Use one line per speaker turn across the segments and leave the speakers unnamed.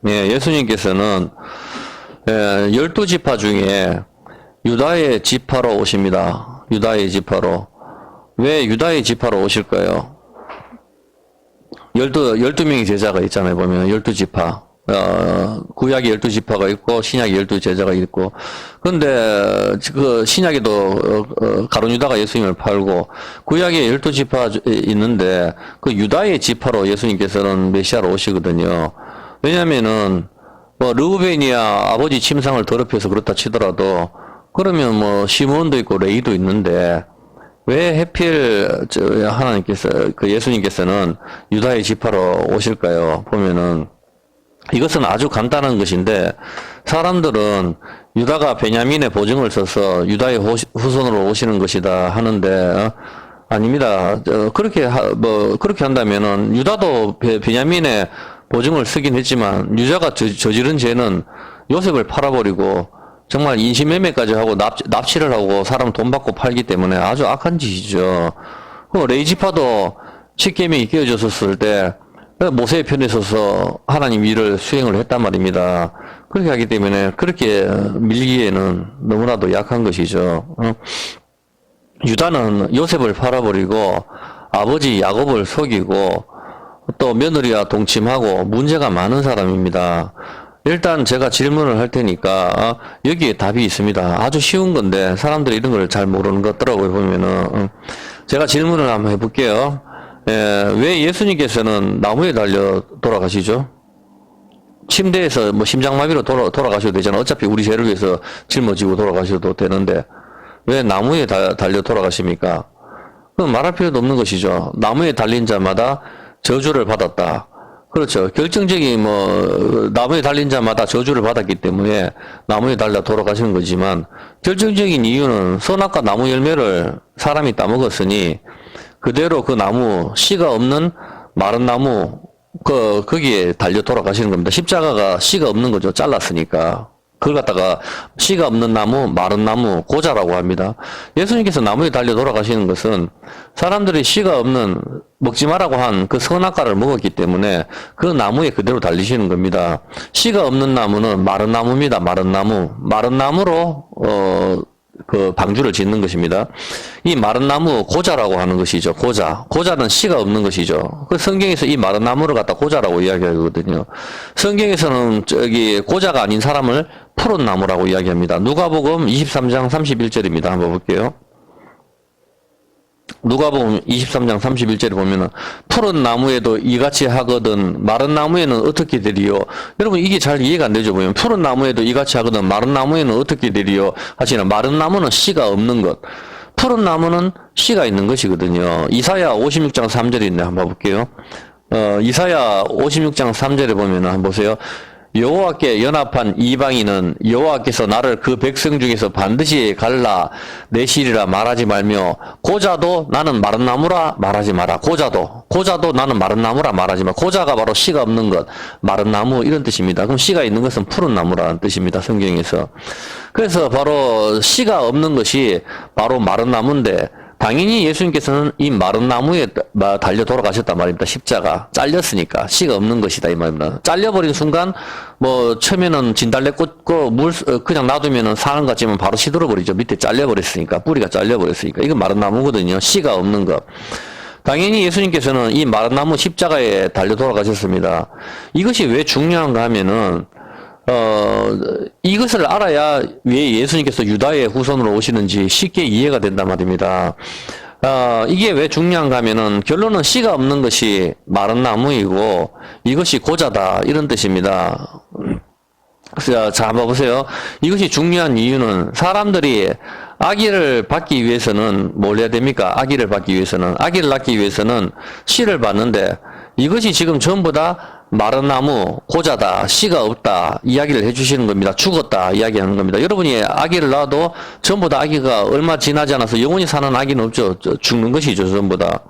예, 예수님께서는 12지파 중에 유다의 지파로 오십니다. 유다의 지파로. 왜 유다의 지파로 오실까요? 12명의 제자가 있잖아요. 보면 12지파. 구약이 12지파가 있고 신약이 12제자가 있고. 근데 그 신약에도 가룟 유다가 예수님을 팔고 구약에 12지파 있는데 그 유다의 지파로 예수님께서는 메시아로 오시거든요. 왜냐면은 뭐 르우벤이야 아버지 침상을 더럽혀서 그렇다 치더라도 그러면 뭐 시몬도 있고 레이도 있는데 왜 하필 하나님께서 그 예수님께서는 유다의 지파로 오실까요? 보면은 이것은 아주 간단한 것인데 사람들은 유다가 베냐민의 보증을 써서 유다의 후손으로 오시는 것이다 하는데 아닙니다. 그렇게 그렇게 한다면은 유다도 베냐민의 보증을 쓰긴 했지만 유다가 저지른 죄는 요셉을 팔아버리고 정말 인신매매까지 하고 납치를 하고 사람 돈 받고 팔기 때문에 아주 악한 짓이죠. 레이지파도 십계명이 끼워졌을 때 모세의 편에 서서 하나님 일을 수행을 했단 말입니다. 그렇게 하기 때문에 그렇게 밀기에는 너무나도 약한 것이죠. 유다는 요셉을 팔아버리고 아버지 야곱을 속이고 또 며느리와 동침하고 문제가 많은 사람입니다. 일단 제가 질문을 할 테니까 여기에 답이 있습니다. 아주 쉬운 건데 사람들이 이런 걸 잘 모르는 것 같더라고요. 보면은 제가 질문을 한번 해볼게요. 왜 예수님께서는 나무에 달려 돌아가시죠? 침대에서 뭐 심장마비로 돌아가셔도 되잖아요. 어차피 우리 죄를 위해서 짊어지고 돌아가셔도 되는데 왜 나무에 달려 돌아가십니까? 그건 말할 필요도 없는 것이죠. 나무에 달린 자마다 저주를 받았다. 그렇죠. 결정적인 나무에 달린 자마다 저주를 받았기 때문에 나무에 달려 돌아가시는 거지만 결정적인 이유는 선악과 나무 열매를 사람이 따먹었으니 그대로 그 나무, 씨가 없는 마른 나무, 거기에 달려 돌아가시는 겁니다. 십자가가 씨가 없는 거죠. 잘랐으니까. 그걸 갖다가 씨가 없는 나무, 마른 나무, 고자라고 합니다. 예수님께서 나무에 달려 돌아가시는 것은 사람들이 씨가 없는, 먹지 말라고 한 그 선악과를 먹었기 때문에 그 나무에 그대로 달리시는 겁니다. 씨가 없는 나무는 마른 나무입니다. 마른 나무. 마른 나무로, 그 방주를 짓는 것입니다. 이 마른 나무 고자라고 하는 것이죠. 고자는 씨가 없는 것이죠. 그 성경에서 이 마른 나무를 갖다 고자라고 이야기하거든요. 성경에서는 고자가 아닌 사람을 푸른 나무라고 이야기합니다. 누가복음 23장 31절입니다. 한번 볼게요. 누가복음 23장 31절에 보면은 푸른 나무에도 이같이 하거든 마른 나무에는 어떻게 되리요? 여러분 이게 잘 이해가 안 되죠. 보면 푸른 나무에도 이같이 하거든 마른 나무에는 어떻게 되리요? 하시나 마른 나무는 씨가 없는 것, 푸른 나무는 씨가 있는 것이거든요. 이사야 56장 3절인데 한번 볼게요. 이사야 56장 3절에 보면은 한번 보세요. 여호와께 연합한 이방인은 여호와께서 나를 그 백성 중에서 반드시 갈라 내시리라 말하지 말며 고자도 나는 마른 나무라 말하지 마라. 고자도 나는 마른 나무라 말하지 마라. 고자가 바로 씨가 없는 것, 마른 나무 이런 뜻입니다. 그럼 씨가 있는 것은 푸른 나무라는 뜻입니다. 성경에서. 그래서 바로 씨가 없는 것이 바로 마른 나무인데 당연히 예수님께서는 이 마른 나무에 달려 돌아가셨단 말입니다. 십자가. 잘렸으니까. 씨가 없는 것이다. 이 말입니다. 잘려버린 순간, 처음에는 진달래 꽂고 그냥 놔두면은 사는 것 같지만 바로 시들어버리죠. 밑에 잘려버렸으니까. 뿌리가 잘려버렸으니까. 이건 마른 나무거든요. 씨가 없는 것. 당연히 예수님께서는 이 마른 나무 십자가에 달려 돌아가셨습니다. 이것이 왜 중요한가 하면은, 이것을 알아야 왜 예수님께서 유다의 후손으로 오시는지 쉽게 이해가 된단 말입니다. 이게 왜 중요한가 하면은 결론은 씨가 없는 것이 마른 나무이고 이것이 고자다 이런 뜻입니다. 자, 한번 보세요. 이것이 중요한 이유는 사람들이 아기를 받기 위해서는 뭘 해야 됩니까? 아기를 낳기 위해서는 씨를 받는데 이것이 지금 전부 다 마른 나무, 고자다, 씨가 없다 이야기를 해주시는 겁니다. 죽었다 이야기하는 겁니다. 여러분이 아기를 낳아도 전부 다 아기가 얼마 지나지 않아서 영원히 사는 아기는 없죠. 죽는 것이죠. 전부 다.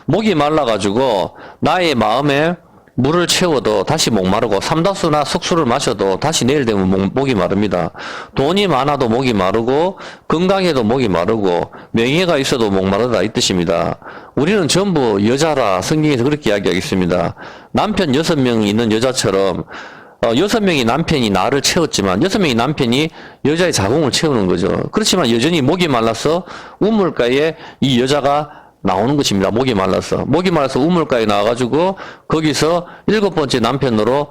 목이 말라가지고 나의 마음에 물을 채워도 다시 목마르고 삼다수나 석수를 마셔도 다시 내일 되면 목이 마릅니다. 돈이 많아도 목이 마르고 건강해도 목이 마르고 명예가 있어도 목마르다 이 뜻입니다. 우리는 전부 여자라 성경에서 그렇게 이야기하겠습니다. 남편 6명 있는 여자처럼 여섯 명의 남편이 나를 채웠지만 여섯 명의 남편이 여자의 자궁을 채우는 거죠. 그렇지만 여전히 목이 말라서 우물가에 이 여자가 나오는 것입니다. 목이 말라서 우물가에 나와가지고 거기서 일곱 번째 남편으로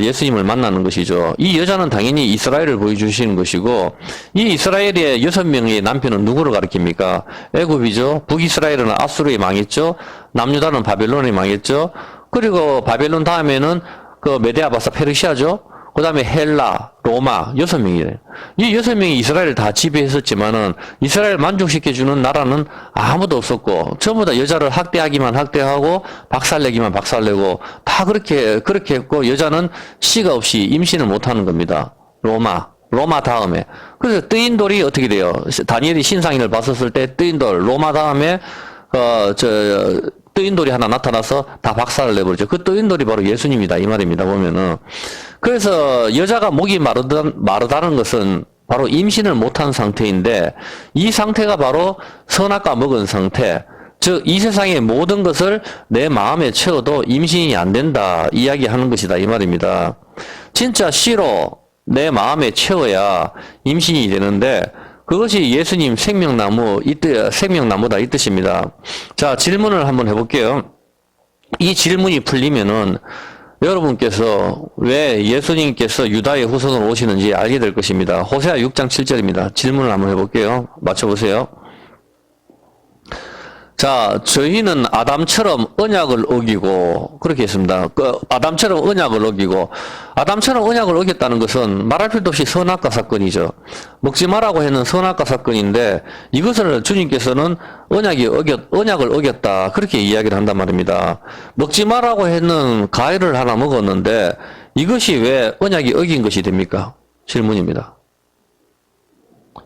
예수님을 만나는 것이죠. 이 여자는 당연히 이스라엘을 보여주시는 것이고, 이 이스라엘의 여섯 명의 남편은 누구를 가리킵니까? 애굽이죠. 북이스라엘은 아수르에 망했죠. 남유다는 바벨론에 망했죠. 그리고 바벨론 다음에는 그 메데아 바사 페르시아죠. 그 다음에 헬라, 로마, 여섯 명이래요. 이 여섯 명이 이스라엘을 다 지배했었지만은, 이스라엘 만족시켜주는 나라는 아무도 없었고, 전부 다 여자를 학대하기만 학대하고, 박살내기만 박살내고, 다 그렇게 했고, 여자는 씨가 없이 임신을 못하는 겁니다. 로마 다음에. 그래서 뜨인 돌이 어떻게 돼요? 다니엘이 신상인을 봤었을 때 뜨인 돌, 로마 다음에, 뜨인 돌이 하나 나타나서 다 박살을 내버리죠. 그 뜨인 돌이 바로 예수님이다. 이 말입니다. 보면은. 그래서 여자가 목이 마르다는 것은 바로 임신을 못한 상태인데, 이 상태가 바로 선악과 먹은 상태, 즉 이 세상의 모든 것을 내 마음에 채워도 임신이 안 된다 이야기하는 것이다 이 말입니다. 진짜 씨로 내 마음에 채워야 임신이 되는데, 그것이 예수님 생명나무다 이 뜻입니다. 자, 질문을 한번 해볼게요. 이 질문이 풀리면은 여러분께서 왜 예수님께서 유다의 후손으로 오시는지 알게 될 것입니다. 호세아 6장 7절입니다. 질문을 한번 해볼게요. 맞춰보세요. 자, 저희는 아담처럼 언약을 어기고, 그렇게 했습니다. 아담처럼 언약을 어기고, 아담처럼 언약을 어겼다는 것은 말할 필요도 없이 선악과 사건이죠. 먹지 말라고 했는 선악과 사건인데, 이것을 주님께서는 언약을 어겼다. 그렇게 이야기를 한단 말입니다. 먹지 말라고 했는 과일을 하나 먹었는데, 이것이 왜 언약이 어긴 것이 됩니까? 질문입니다.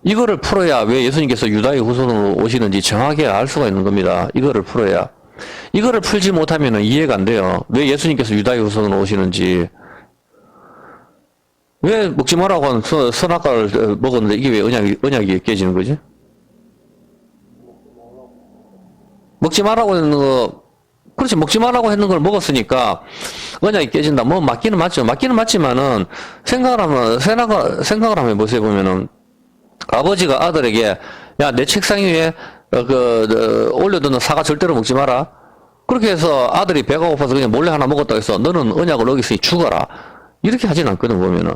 이거를 풀어야 왜 예수님께서 유다의 후손으로 오시는지 정확하게 알 수가 있는 겁니다. 이거를 풀어야. 이거를 풀지 못하면 이해가 안 돼요. 왜 예수님께서 유다의 후손으로 오시는지. 왜 먹지 말라고 한 선악과를 먹었는데 이게 왜 언약이 깨지는 거지? 먹지 말라고 했는 거, 그렇지, 먹지 말라고 했는 걸 먹었으니까 언약이 깨진다. 뭐 맞기는 맞죠. 맞기는 맞지만은 생각을 하면 보세요. 보면은 아버지가 아들에게, 야, 내 책상 위에 올려두는 사과 절대로 먹지 마라. 그렇게 해서 아들이 배가 고파서 그냥 몰래 하나 먹었다고 해서 너는 언약을 어겼으니 죽어라. 이렇게 하진 않거든, 보면은.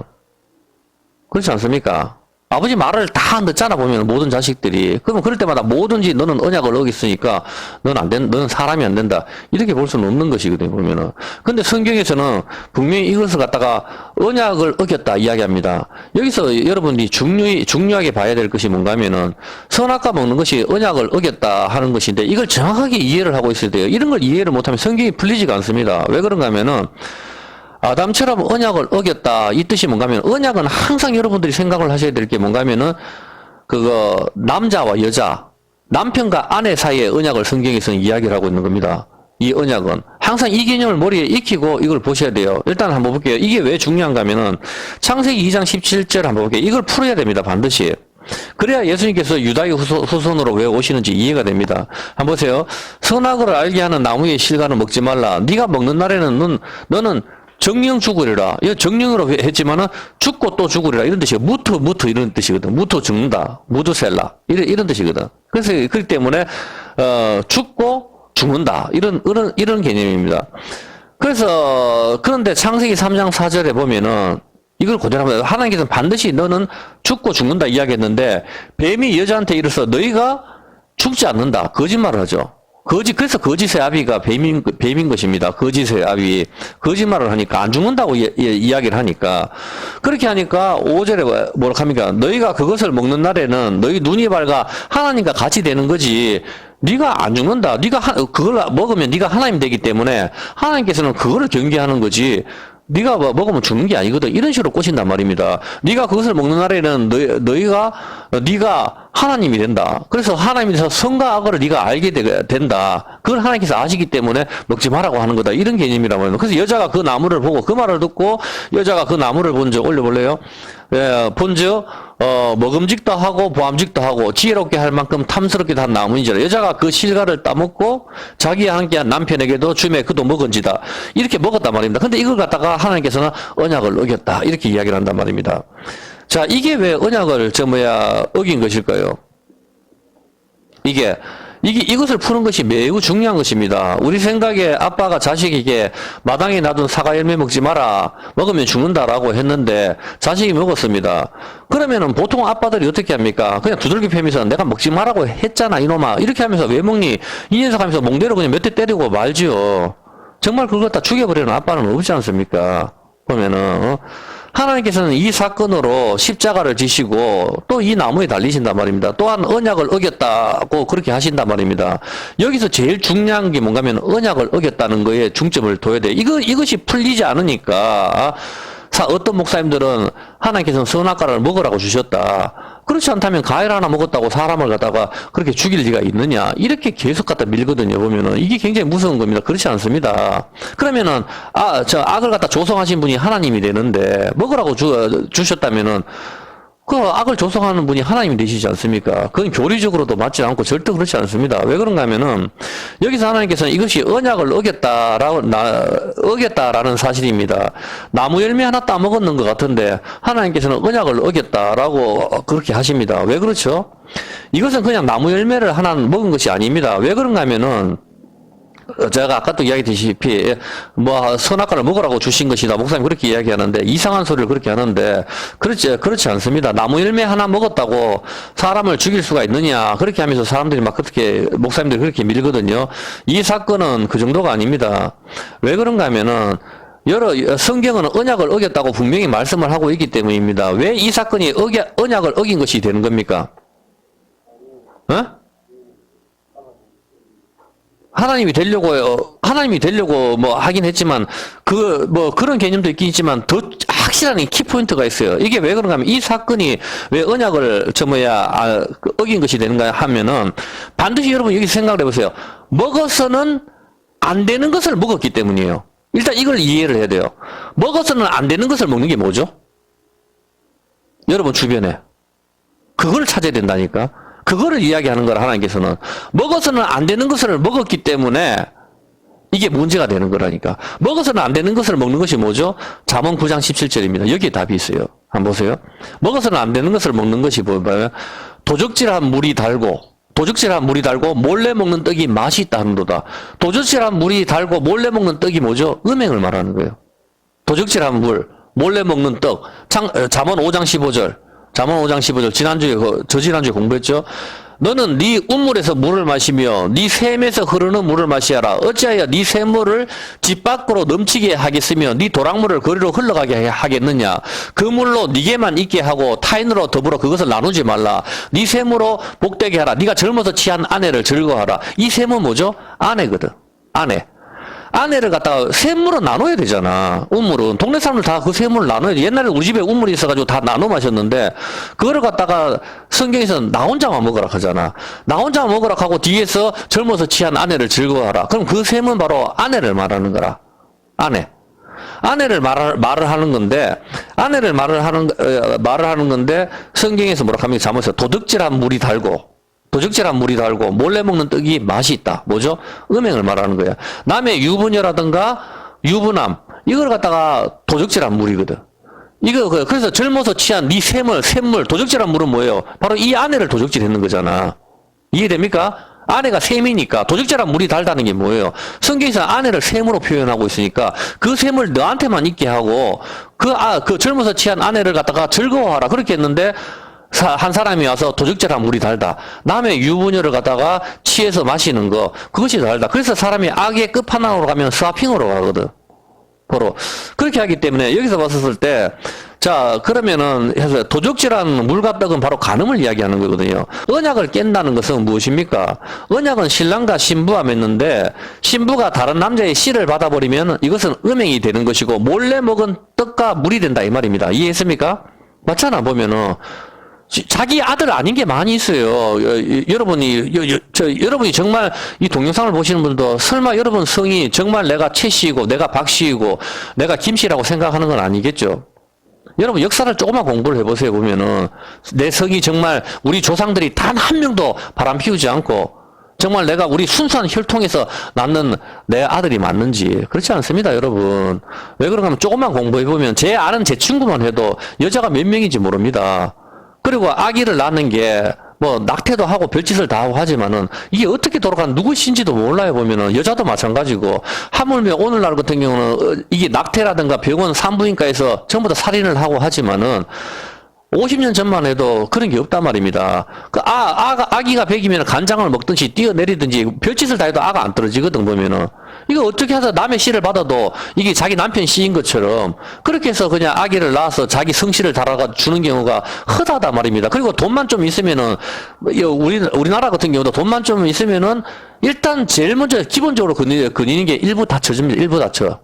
그렇지 않습니까? 아버지 말을 다 듣잖아, 보면 모든 자식들이. 그러면 그럴 때마다 뭐든지 너는 언약을 어겼으니까 너는 사람이 안 된다. 이렇게 볼 수는 없는 것이거든요, 보면은. 근데 성경에서는 분명히 이것을 갖다가 언약을 어겼다 이야기합니다. 여기서 여러분이 중요하게 봐야 될 것이 뭔가 하면은 선악과 먹는 것이 언약을 어겼다 하는 것인데 이걸 정확하게 이해를 하고 있어야 돼요. 이런 걸 이해를 못하면 성경이 풀리지가 않습니다. 왜 그런가 하면은 아담처럼 언약을 어겼다. 이 뜻이 뭔가 하면, 언약은 항상 여러분들이 생각을 하셔야 될 게 뭔가 하면은, 남자와 여자, 남편과 아내 사이의 언약을 성경에서는 이야기를 하고 있는 겁니다. 이 언약은. 항상 이 개념을 머리에 익히고 이걸 보셔야 돼요. 일단 한번 볼게요. 이게 왜 중요한가 하면은, 창세기 2장 17절 한번 볼게요. 이걸 풀어야 됩니다. 반드시. 그래야 예수님께서 유다의 후손으로 왜 오시는지 이해가 됩니다. 한번 보세요. 선악을 알게 하는 나무의 실과는 먹지 말라. 네가 먹는 날에는 너는 정령 죽으리라. 이거 정령으로 했지만은 죽고 또 죽으리라. 이런 뜻이에요. 무트 이런 뜻이거든. 무트 죽는다. 무드셀라. 이런 뜻이거든. 그래서 그렇기 때문에, 죽고 죽는다. 이런 개념입니다. 그래서, 그런데 창세기 3장 4절에 보면은, 이걸 그대로 하면 하나님께서는 반드시 너는 죽고 죽는다 이야기했는데, 뱀이 여자한테 이래서 너희가 죽지 않는다. 거짓말을 하죠. 그래서 거짓의 아비가 뱀인 것입니다. 거짓의 아비. 거짓말을 하니까 안 죽는다고 이야기를 하니까. 그렇게 하니까 5절에 뭐라고 합니까? 너희가 그것을 먹는 날에는 너희 눈이 밝아 하나님과 같이 되는 거지. 네가 안 죽는다. 그걸 먹으면 네가 하나님 되기 때문에 하나님께서는 그거를 경계하는 거지. 네가 먹으면 죽는 게 아니거든. 이런 식으로 꼬신단 말입니다. 네가 그것을 먹는 날에는 네가 하나님이 된다. 그래서 하나님께서 선과 악을 네가 알게 된다. 그걸 하나님께서 아시기 때문에 먹지 말라고 하는 거다. 이런 개념이라고 합니다. 그래서 여자가 그 나무를 보고 그 말을 듣고 여자가 그 나무를 본즉 올려볼래요? 본즉 먹음직도 하고 보암직도 하고 지혜롭게 할 만큼 탐스럽게 한 나무인지라 여자가 그 실과를 따먹고 자기와 함께한 남편에게도 주매 그도 먹은지다. 이렇게 먹었단 말입니다. 근데 이걸 갖다가 하나님께서는 언약을 어겼다. 이렇게 이야기를 한단 말입니다. 자, 이게 왜 언약을 어긴 것일까요? 이것을 푸는 것이 매우 중요한 것입니다. 우리 생각에 아빠가 자식에게 마당에 놔둔 사과 열매 먹지 마라. 먹으면 죽는다라고 했는데 자식이 먹었습니다. 그러면은 보통 아빠들이 어떻게 합니까? 그냥 두들겨 패면서 내가 먹지 마라고 했잖아 이놈아. 이렇게 하면서 왜 먹니? 이 녀석 하면서 몽대로 그냥 몇 대 때리고 말지요. 정말 그걸 다 죽여버리는 아빠는 없지 않습니까? 보면은 하나님께서는 이 사건으로 십자가를 지시고 또 이 나무에 달리신단 말입니다. 또한 언약을 어겼다고 그렇게 하신단 말입니다. 여기서 제일 중요한 게 뭔가면 언약을 어겼다는 거에 중점을 둬야 돼. 이것이 풀리지 않으니까 어떤 목사님들은 하나님께서는 선악과를 먹으라고 주셨다. 그렇지 않다면 과일 하나 먹었다고 사람을 갖다가 그렇게 죽일 리가 있느냐. 이렇게 계속 갖다 밀거든요. 보면은 이게 굉장히 무서운 겁니다. 그렇지 않습니다. 그러면은 저 악을 갖다 조성하신 분이 하나님이 되는데 먹으라고 주셨다면은 그 악을 조성하는 분이 하나님이 되시지 않습니까? 그건 교리적으로도 맞지 않고 절대 그렇지 않습니다. 왜 그런가 하면은 여기서 하나님께서는 이것이 언약을 어겼다라는 사실입니다. 나무 열매 하나 따먹었는 것 같은데 하나님께서는 언약을 어겼다라고 그렇게 하십니다. 왜 그렇죠? 이것은 그냥 나무 열매를 하나 먹은 것이 아닙니다. 왜 그런가 하면은 제가 아까도 이야기했다시피 선악과를 먹으라고 주신 것이다. 목사님 그렇게 이야기하는데 이상한 소리를 그렇게 하는데 그렇지 않습니다. 나무 열매 하나 먹었다고 사람을 죽일 수가 있느냐 그렇게 하면서 사람들이 막 그렇게 목사님들이 그렇게 밀거든요. 이 사건은 그 정도가 아닙니다. 왜 그런가 하면은 성경은 언약을 어겼다고 분명히 말씀을 하고 있기 때문입니다. 왜 이 사건이 언약을 어긴 것이 되는 겁니까? 하나님이 되려고 뭐 하긴 했지만 그런 개념도 있긴 있지만 더 확실한 키포인트가 있어요. 이게 왜 그런가 하면 이 사건이 왜 언약을 어긴 것이 되는가 하면은 반드시 여러분 여기 생각을 해보세요. 먹어서는 안 되는 것을 먹었기 때문이에요. 일단 이걸 이해를 해야 돼요. 먹어서는 안 되는 것을 먹는 게 뭐죠? 여러분 주변에 그걸 찾아야 된다니까. 그거를 이야기하는 거라 하나님께서는 먹어서는 안 되는 것을 먹었기 때문에 이게 문제가 되는 거라니까. 먹어서는 안 되는 것을 먹는 것이 뭐죠? 잠언 9장 17절입니다. 여기에 답이 있어요. 한번 보세요. 먹어서는 안 되는 것을 먹는 것이 뭐예요? 도적질한 물이 달고 몰래 먹는 떡이 맛이 있다 하는도다. 도적질한 물이 달고 몰래 먹는 떡이 뭐죠? 음행을 말하는 거예요. 도적질한 물, 몰래 먹는 떡. 잠언 5장 15절. 잠언 5장 15절 저지난주에 공부했죠. 너는 네 우물에서 물을 마시며 네 샘에서 흐르는 물을 마시아라. 어찌하여 네 샘물을 집 밖으로 넘치게 하겠으며 네 도랑물을 거리로 흘러가게 하겠느냐. 그 물로 네게만 있게 하고 타인으로 더불어 그것을 나누지 말라. 네 샘으로 복되게 하라. 네가 젊어서 취한 아내를 즐거워하라. 이 샘은 뭐죠? 아내거든. 아내를 갖다가 샘물로 나눠야 되잖아. 우물은 동네 사람들 다 그 샘물을 나눠야 돼. 옛날에 우리 집에 우물이 있어가지고 다 나눠 마셨는데 그거를 갖다가 성경에서 나 혼자만 먹으라 하잖아. 나 혼자만 먹으라 하고 뒤에서 젊어서 취한 아내를 즐거워하라. 그럼 그 샘은 바로 아내를 말하는 거라. 아내를 말을 하는 건데 말을 하는 건데 성경에서 뭐라 합니까? 잠언에서 도적질한 물이 달고 몰래 먹는 떡이 맛이 있다. 뭐죠? 음행을 말하는 거야. 남의 유부녀라든가 유부남 이걸 갖다가 도적질한 물이거든. 그래서 젊어서 취한 네 샘물 도적질한 물은 뭐예요? 바로 이 아내를 도적질했는 거잖아. 이해됩니까? 아내가 샘이니까 도적질한 물이 달다는 게 뭐예요? 성경에서 아내를 샘으로 표현하고 있으니까 그 샘을 너한테만 있게 하고 그 젊어서 취한 아내를 갖다가 즐거워하라 그렇게 했는데 한 사람이 와서 도적질한 물이 달다. 남의 유부녀를 갖다가 취해서 마시는 거 그것이 달다. 그래서 사람이 악의 끝판왕으로 가면 스와핑으로 가거든. 바로 그렇게 하기 때문에 여기서 봤었을 때 그러면은 해서 도적질한 물과 떡은 바로 간음을 이야기하는 거거든요. 언약을 깬다는 것은 무엇입니까? 언약은 신랑과 신부와 맺는데 신부가 다른 남자의 씨를 받아버리면 이것은 음행이 되는 것이고 몰래 먹은 떡과 물이 된다 이 말입니다. 이해했습니까? 맞잖아 보면은 자기 아들 아닌 게 많이 있어요. 여러분이 정말 이 동영상을 보시는 분들도 설마 여러분 성이 정말 내가 최씨이고 내가 박씨이고 내가 김씨라고 생각하는 건 아니겠죠? 여러분 역사를 조금만 공부를 해보세요. 보면은 내 성이 정말 우리 조상들이 단 한 명도 바람 피우지 않고 정말 내가 우리 순수한 혈통에서 낳는 내 아들이 맞는지 그렇지 않습니다, 여러분. 왜 그런가 하면 조금만 공부해보면 제 아는 제 친구만 해도 여자가 몇 명인지 모릅니다. 그리고 아기를 낳는 게 뭐 낙태도 하고 별짓을 다 하고 하지만은 이게 어떻게 돌아간 누구신지도 몰라요. 보면은 여자도 마찬가지고 하물며 오늘날 같은 경우는 이게 낙태라든가 병원 산부인과에서 전부 다 살인을 하고 하지만은 50년 전만 해도 그런 게 없단 말입니다. 아기가 100이면 간장을 먹든지 뛰어내리든지 별짓을 다 해도 아가 안 떨어지거든, 보면은. 이거 어떻게 해서 남의 씨를 받아도 이게 자기 남편 씨인 것처럼 그렇게 해서 그냥 아기를 낳아서 자기 성씨를 달아가 주는 경우가 흔하단 말입니다. 그리고 돈만 좀 있으면은, 우리나라 같은 경우도 돈만 좀 있으면은 일단 제일 먼저 기본적으로 거니는 게 일부 다쳐줍니다. 일부 다쳐.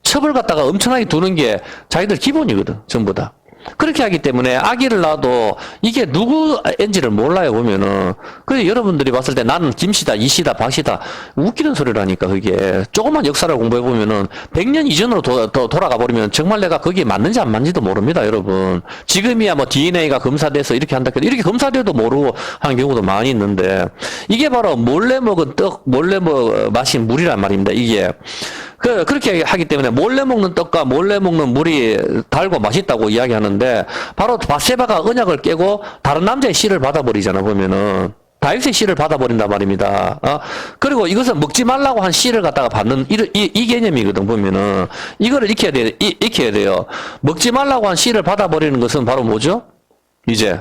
첩을 갖다가 엄청나게 두는 게 자기들 기본이거든, 전부 다. 그렇게 하기 때문에 아기를 낳아도 이게 누구인지를 몰라요, 보면은. 그래서 여러분들이 봤을 때 나는 김씨다, 이씨다, 박씨다. 웃기는 소리라니까, 그게. 조금만 역사를 공부해보면은 100년 이전으로 돌아가 버리면 정말 내가 거기에 맞는지 안 맞는지도 모릅니다, 여러분. 지금이야 뭐 DNA가 검사돼서 이렇게 한다 해도 이렇게 검사돼도 모르고 하는 경우도 많이 있는데 이게 바로 몰래 먹은 떡, 몰래 마신 물이란 말입니다, 이게. 그렇게 하기 때문에 몰래 먹는 떡과 몰래 먹는 물이 달고 맛있다고 이야기하는데 바로 바세바가 언약을 깨고 다른 남자의 씨를 받아버리잖아, 보면은. 다윗의 씨를 받아버린단 말입니다. 그리고 이것은 먹지 말라고 한 씨를 갖다가 받는 이 개념이거든, 보면은. 이거를 익혀야 돼요. 먹지 말라고 한 씨를 받아버리는 것은 바로 뭐죠? 이제.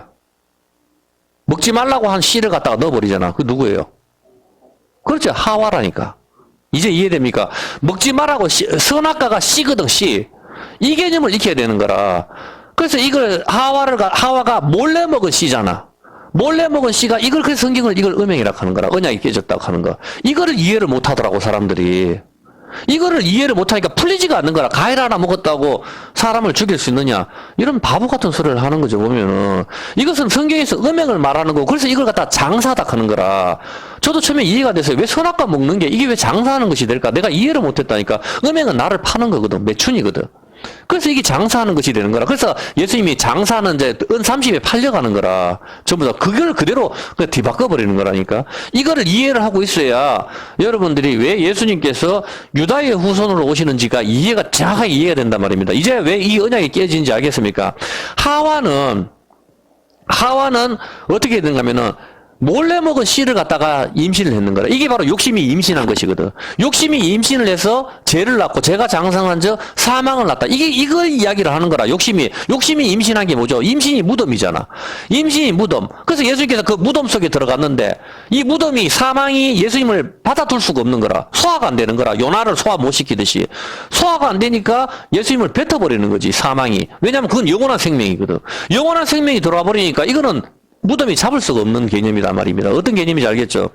먹지 말라고 한 씨를 갖다가 넣어버리잖아. 그 누구예요? 그렇죠. 하와라니까. 이제 이해됩니까? 먹지 말라고 선악과가 씨거든, 씨. 이 개념을 익혀야 되는 거라. 그래서 이걸 하와가 몰래 먹은 씨잖아. 몰래 먹은 씨가 그래서 성경을 이걸 음행이라고 하는 거라. 언약이 깨졌다고 하는 거. 이거를 이해를 못 하더라고, 사람들이. 이거를 이해를 못하니까 풀리지가 않는 거라. 과일 하나 먹었다고 사람을 죽일 수 있느냐. 이런 바보 같은 소리를 하는 거죠, 보면은. 이것은 성경에서 음행을 말하는 거고, 그래서 이걸 갖다 장사다 하는 거라. 저도 처음에 이해가 됐어요. 왜 선악과 먹는 게 이게 왜 장사하는 것이 될까? 내가 이해를 못했다니까. 음행은 나를 파는 거거든. 매춘이거든. 그래서 이게 장사하는 것이 되는 거라. 그래서 예수님이 장사는 이제 은 30에 팔려가는 거라. 전부 다 그걸 그대로 뒤바꿔 버리는 거라니까. 이거를 이해를 하고 있어야 여러분들이 왜 예수님께서 유다의 후손으로 오시는지가 이해가 정확하게 이해가 된단 말입니다. 이제 왜 이 언약이 깨지는지 알겠습니까? 하와는 어떻게 되는가 하면은 몰래 먹은 씨를 갖다가 임신을 했는 거라. 이게 바로 욕심이 임신한 것이거든. 욕심이 임신을 해서 죄를 낳고 죄가 장성한 적 사망을 낳다. 이걸 이야기를 하는 거라. 욕심이 임신한 게 뭐죠? 임신이 무덤이잖아. 임신이 무덤. 그래서 예수님께서 그 무덤 속에 들어갔는데 이 무덤이 사망이 예수님을 받아둘 수가 없는 거라. 소화가 안 되는 거라. 요나를 소화 못 시키듯이. 소화가 안 되니까 예수님을 뱉어버리는 거지, 사망이. 왜냐하면 그건 영원한 생명이거든. 영원한 생명이 들어와 버리니까 이거는 무덤이 잡을 수가 없는 개념이란 말입니다. 어떤 개념인지 알겠죠?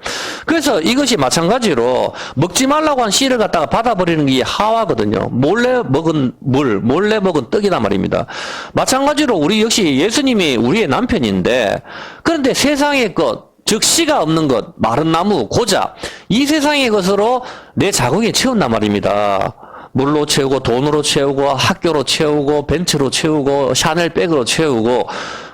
그래서 이것이 마찬가지로 먹지 말라고 한 씨를 갖다가 받아버리는 게 하와거든요. 몰래 먹은 물, 몰래 먹은 떡이란 말입니다. 마찬가지로 우리 역시 예수님이 우리의 남편인데 그런데 세상의 것, 즉 씨가 없는 것, 마른 나무, 고자 이 세상의 것으로 내 자궁에 채운단 말입니다. 물로 채우고 돈으로 채우고 학교로 채우고 벤츠로 채우고 샤넬백으로 채우고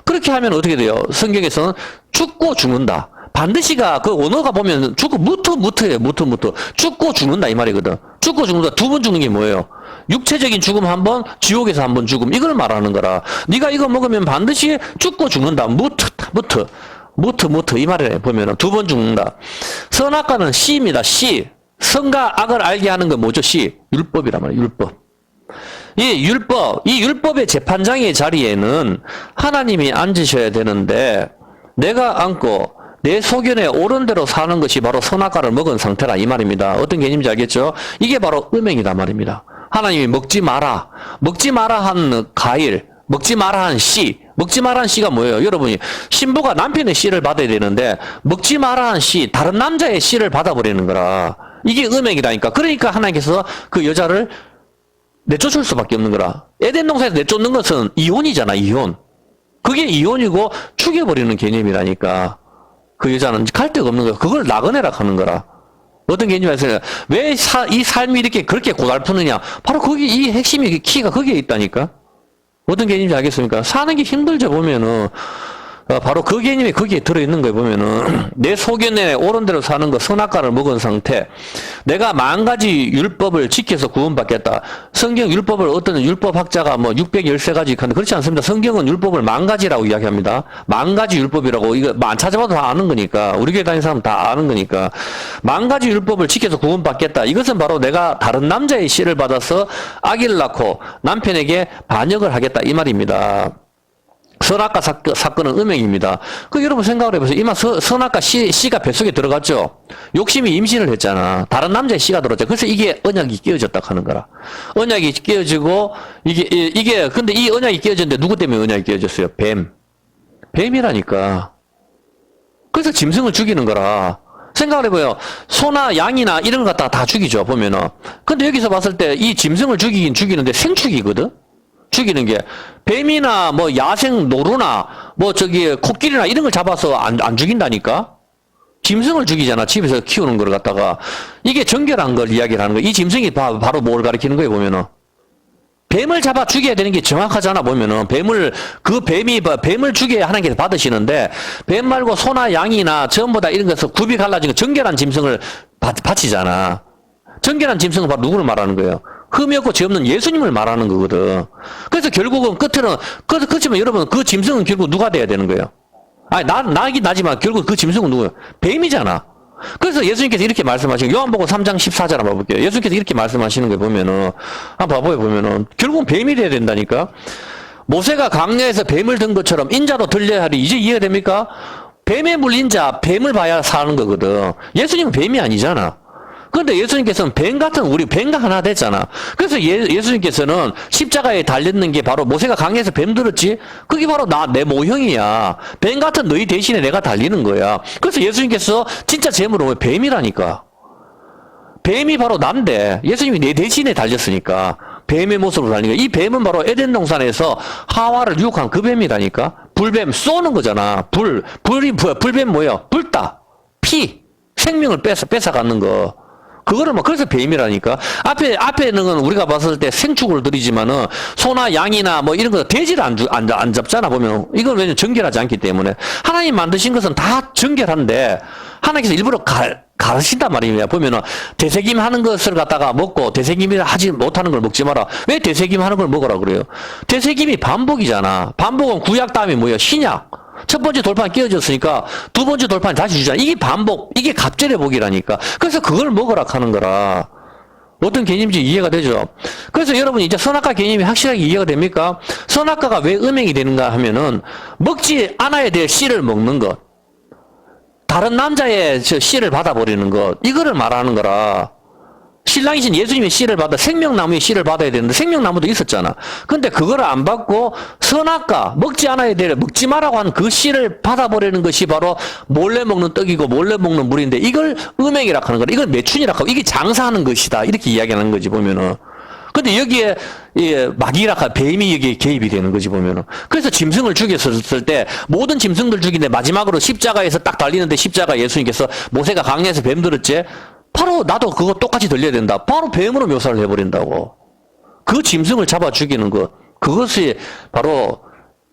그렇게 하면 어떻게 돼요? 성경에서는 죽고 죽는다. 반드시가 그 원어가 보면 죽고 무트예요. 무트. 죽고 죽는다 이 말이거든. 죽고 죽는다. 두 번 죽는 게 뭐예요? 육체적인 죽음 한 번, 지옥에서 한 번 죽음. 이걸 말하는 거라. 네가 이거 먹으면 반드시 죽고 죽는다. 무트 이 말이에요. 보면은 두 번 죽는다. 선악과는 씨입니다. 씨. 선과 악을 알게 하는 건 뭐죠? 씨. 율법이란 말이에요. 율법. 이 율법의 재판장의 자리에는 하나님이 앉으셔야 되는데 내가 앉고 내 소견에 옳은 대로 사는 것이 바로 선악과를 먹은 상태라 이 말입니다. 어떤 개념인지 알겠죠? 이게 바로 음행이다 말입니다. 하나님이 먹지 마라 한 과일, 먹지 마라 한 씨, 먹지 마라 한 씨가 뭐예요? 여러분이 신부가 남편의 씨를 받아야 되는데 먹지 마라 한 씨, 다른 남자의 씨를 받아버리는 거라. 이게 음행이라니까. 그러니까 하나님께서 그 여자를 내쫓을 수밖에 없는 거라. 에덴 동산에서 내쫓는 것은 이혼이잖아, 이혼. 그게 이혼이고 죽여버리는 개념이라니까. 그 여자는 갈 데가 없는 거야. 그걸 나그네라 하는 거라. 어떤 개념에서 왜 이 삶이 이렇게 그렇게 고달프느냐? 바로 거기 이 핵심이 키가 거기에 있다니까. 어떤 개념인지 알겠습니까? 사는 게 힘들죠, 보면은. 바로 그 개념이 거기에 들어있는 거에 보면은, 내 소견에 옳은 대로 사는 거, 선악과를 먹은 상태, 내가 10,000가지 율법을 지켜서 구원받겠다. 성경 율법을 어떤 율법학자가 뭐 613가지 하는데 그렇지 않습니다. 성경은 율법을 10,000가지라고 이야기합니다. 10,000가지 율법이라고, 이거 안 찾아봐도 다 아는 거니까, 우리 교회 다니는 사람 다 아는 거니까, 10,000가지 율법을 지켜서 구원받겠다. 이것은 바로 내가 다른 남자의 씨를 받아서 아기를 낳고 남편에게 반역을 하겠다. 이 말입니다. 선악과 사건은 음행입니다. 그 여러분 생각을 해보세요. 이마 선악과 씨가 뱃속에 들어갔죠. 욕심이 임신을 했잖아. 다른 남자의 씨가 들어갔죠. 그래서 이게 언약이 끼어졌다 하는 거라. 언약이 끼어지고 이게 근데 이 언약이 끼어졌는데 누구 때문에 언약이 끼어졌어요? 뱀이라니까. 그래서 짐승을 죽이는 거라. 생각을 해봐요. 소나 양이나 이런 걸 갖다가 다 죽이죠, 보면은. 근데 여기서 봤을 때 이 짐승을 죽이긴 죽이는데 생축이거든? 죽이는 게. 뱀이나 뭐 야생 노루나 뭐 코끼리나 이런 걸 잡아서 안 죽인다니까? 짐승을 죽이잖아. 집에서 키우는 걸 갖다가. 이게 정결한 걸 이야기를 하는 거야. 이 짐승이 바로 뭘 가리키는 거예요, 보면은. 뱀을 잡아 죽여야 되는 게 정확하잖아, 보면은. 뱀을 죽여야 하나님께서 받으시는데, 뱀 말고 소나 양이나 전부 다 이런 것에서 굽이 갈라진 거 정결한 짐승을 바치잖아. 정결한 짐승은 바로 누구를 말하는 거예요? 흠이 없고 죄 없는 예수님을 말하는 거거든. 그래서 결국은 끝에는, 그렇지만 여러분, 그 짐승은 결국 누가 돼야 되는 거예요? 아니, 나긴 나지만 결국 그 짐승은 누구예요? 뱀이잖아. 그래서 예수님께서 이렇게 말씀하시는, 요한복음 3장 14절 한번 봐볼게요. 예수님께서 이렇게 말씀하시는 거 보면은, 한번 봐봐요, 보면은. 결국은 뱀이 돼야 된다니까? 모세가 강야에서 뱀을 든 것처럼 인자도 들려야 하리. 이제 이해가 됩니까? 뱀에 물린 자, 뱀을 봐야 사는 거거든. 예수님은 뱀이 아니잖아. 그런데 예수님께서는 우리 뱀과 하나 됐잖아. 그래서 예수님께서는 십자가에 달렸는 게 바로 모세가 강에서 뱀 들었지? 그게 바로 내 모형이야. 뱀 같은 너희 대신에 내가 달리는 거야. 그래서 예수님께서 진짜 제물은 뱀이라니까. 뱀이 바로 난데 예수님이 내 대신에 달렸으니까 뱀의 모습으로 달린 거야. 이 뱀은 바로 에덴 동산에서 하와를 유혹한 그 뱀이라니까. 불뱀 쏘는 거잖아. 불뱀 뭐예요? 불다. 생명을 뺏어가는 거. 그거를 그래서 뱀이라니까. 앞에는 우리가 봤을 때 생축을 드리지만은, 소나 양이나 뭐 이런 거, 돼지를 안 잡잖아, 보면. 이건 왜냐면 정결하지 않기 때문에. 하나님 만드신 것은 다 정결한데, 하나님께서 일부러 가르친단 말입니다. 보면은, 되새김 하는 것을 갖다가 먹고, 되새김이 하지 못하는 걸 먹지 마라. 왜 되새김 하는 걸 먹으라 그래요? 되새김이 반복이잖아. 반복은 구약 다음에 뭐예요? 신약. 첫 번째 돌판 끼어졌으니까 두 번째 돌판 다시 주잖아. 이게 반복, 이게 갑절의 복이라니까. 그래서 그걸 먹으라 하는 거라. 어떤 개념인지 이해가 되죠? 그래서 여러분 이제 선악과 개념이 확실하게 이해가 됩니까? 선악과가 왜 음행이 되는가 하면은 먹지 않아야 될 씨를 먹는 것. 다른 남자의 씨를 받아버리는 것. 이거를 말하는 거라. 신랑이신 예수님의 씨를 받아 생명나무의 씨를 받아야 되는데 생명나무도 있었잖아. 근데 그걸 안 받고 선악과 먹지 말라고 한 그 씨를 받아버리는 것이 바로 몰래 먹는 떡이고 몰래 먹는 물인데 이걸 음행이라 하는 거라. 이걸 매춘이라 하고 이게 장사하는 것이다. 이렇게 이야기하는 거지 보면은. 근데 여기에 마귀라 뱀이 여기에 개입이 되는 거지 보면은. 그래서 짐승을 죽였을 때 모든 짐승들 죽이는데 마지막으로 십자가에서 딱 달리는데 십자가 예수님께서 모세가 강야에서 뱀 들었지. 바로 나도 그거 똑같이 들려야 된다. 바로 뱀으로 묘사를 해버린다고. 그 짐승을 잡아 죽이는 것. 그것이 바로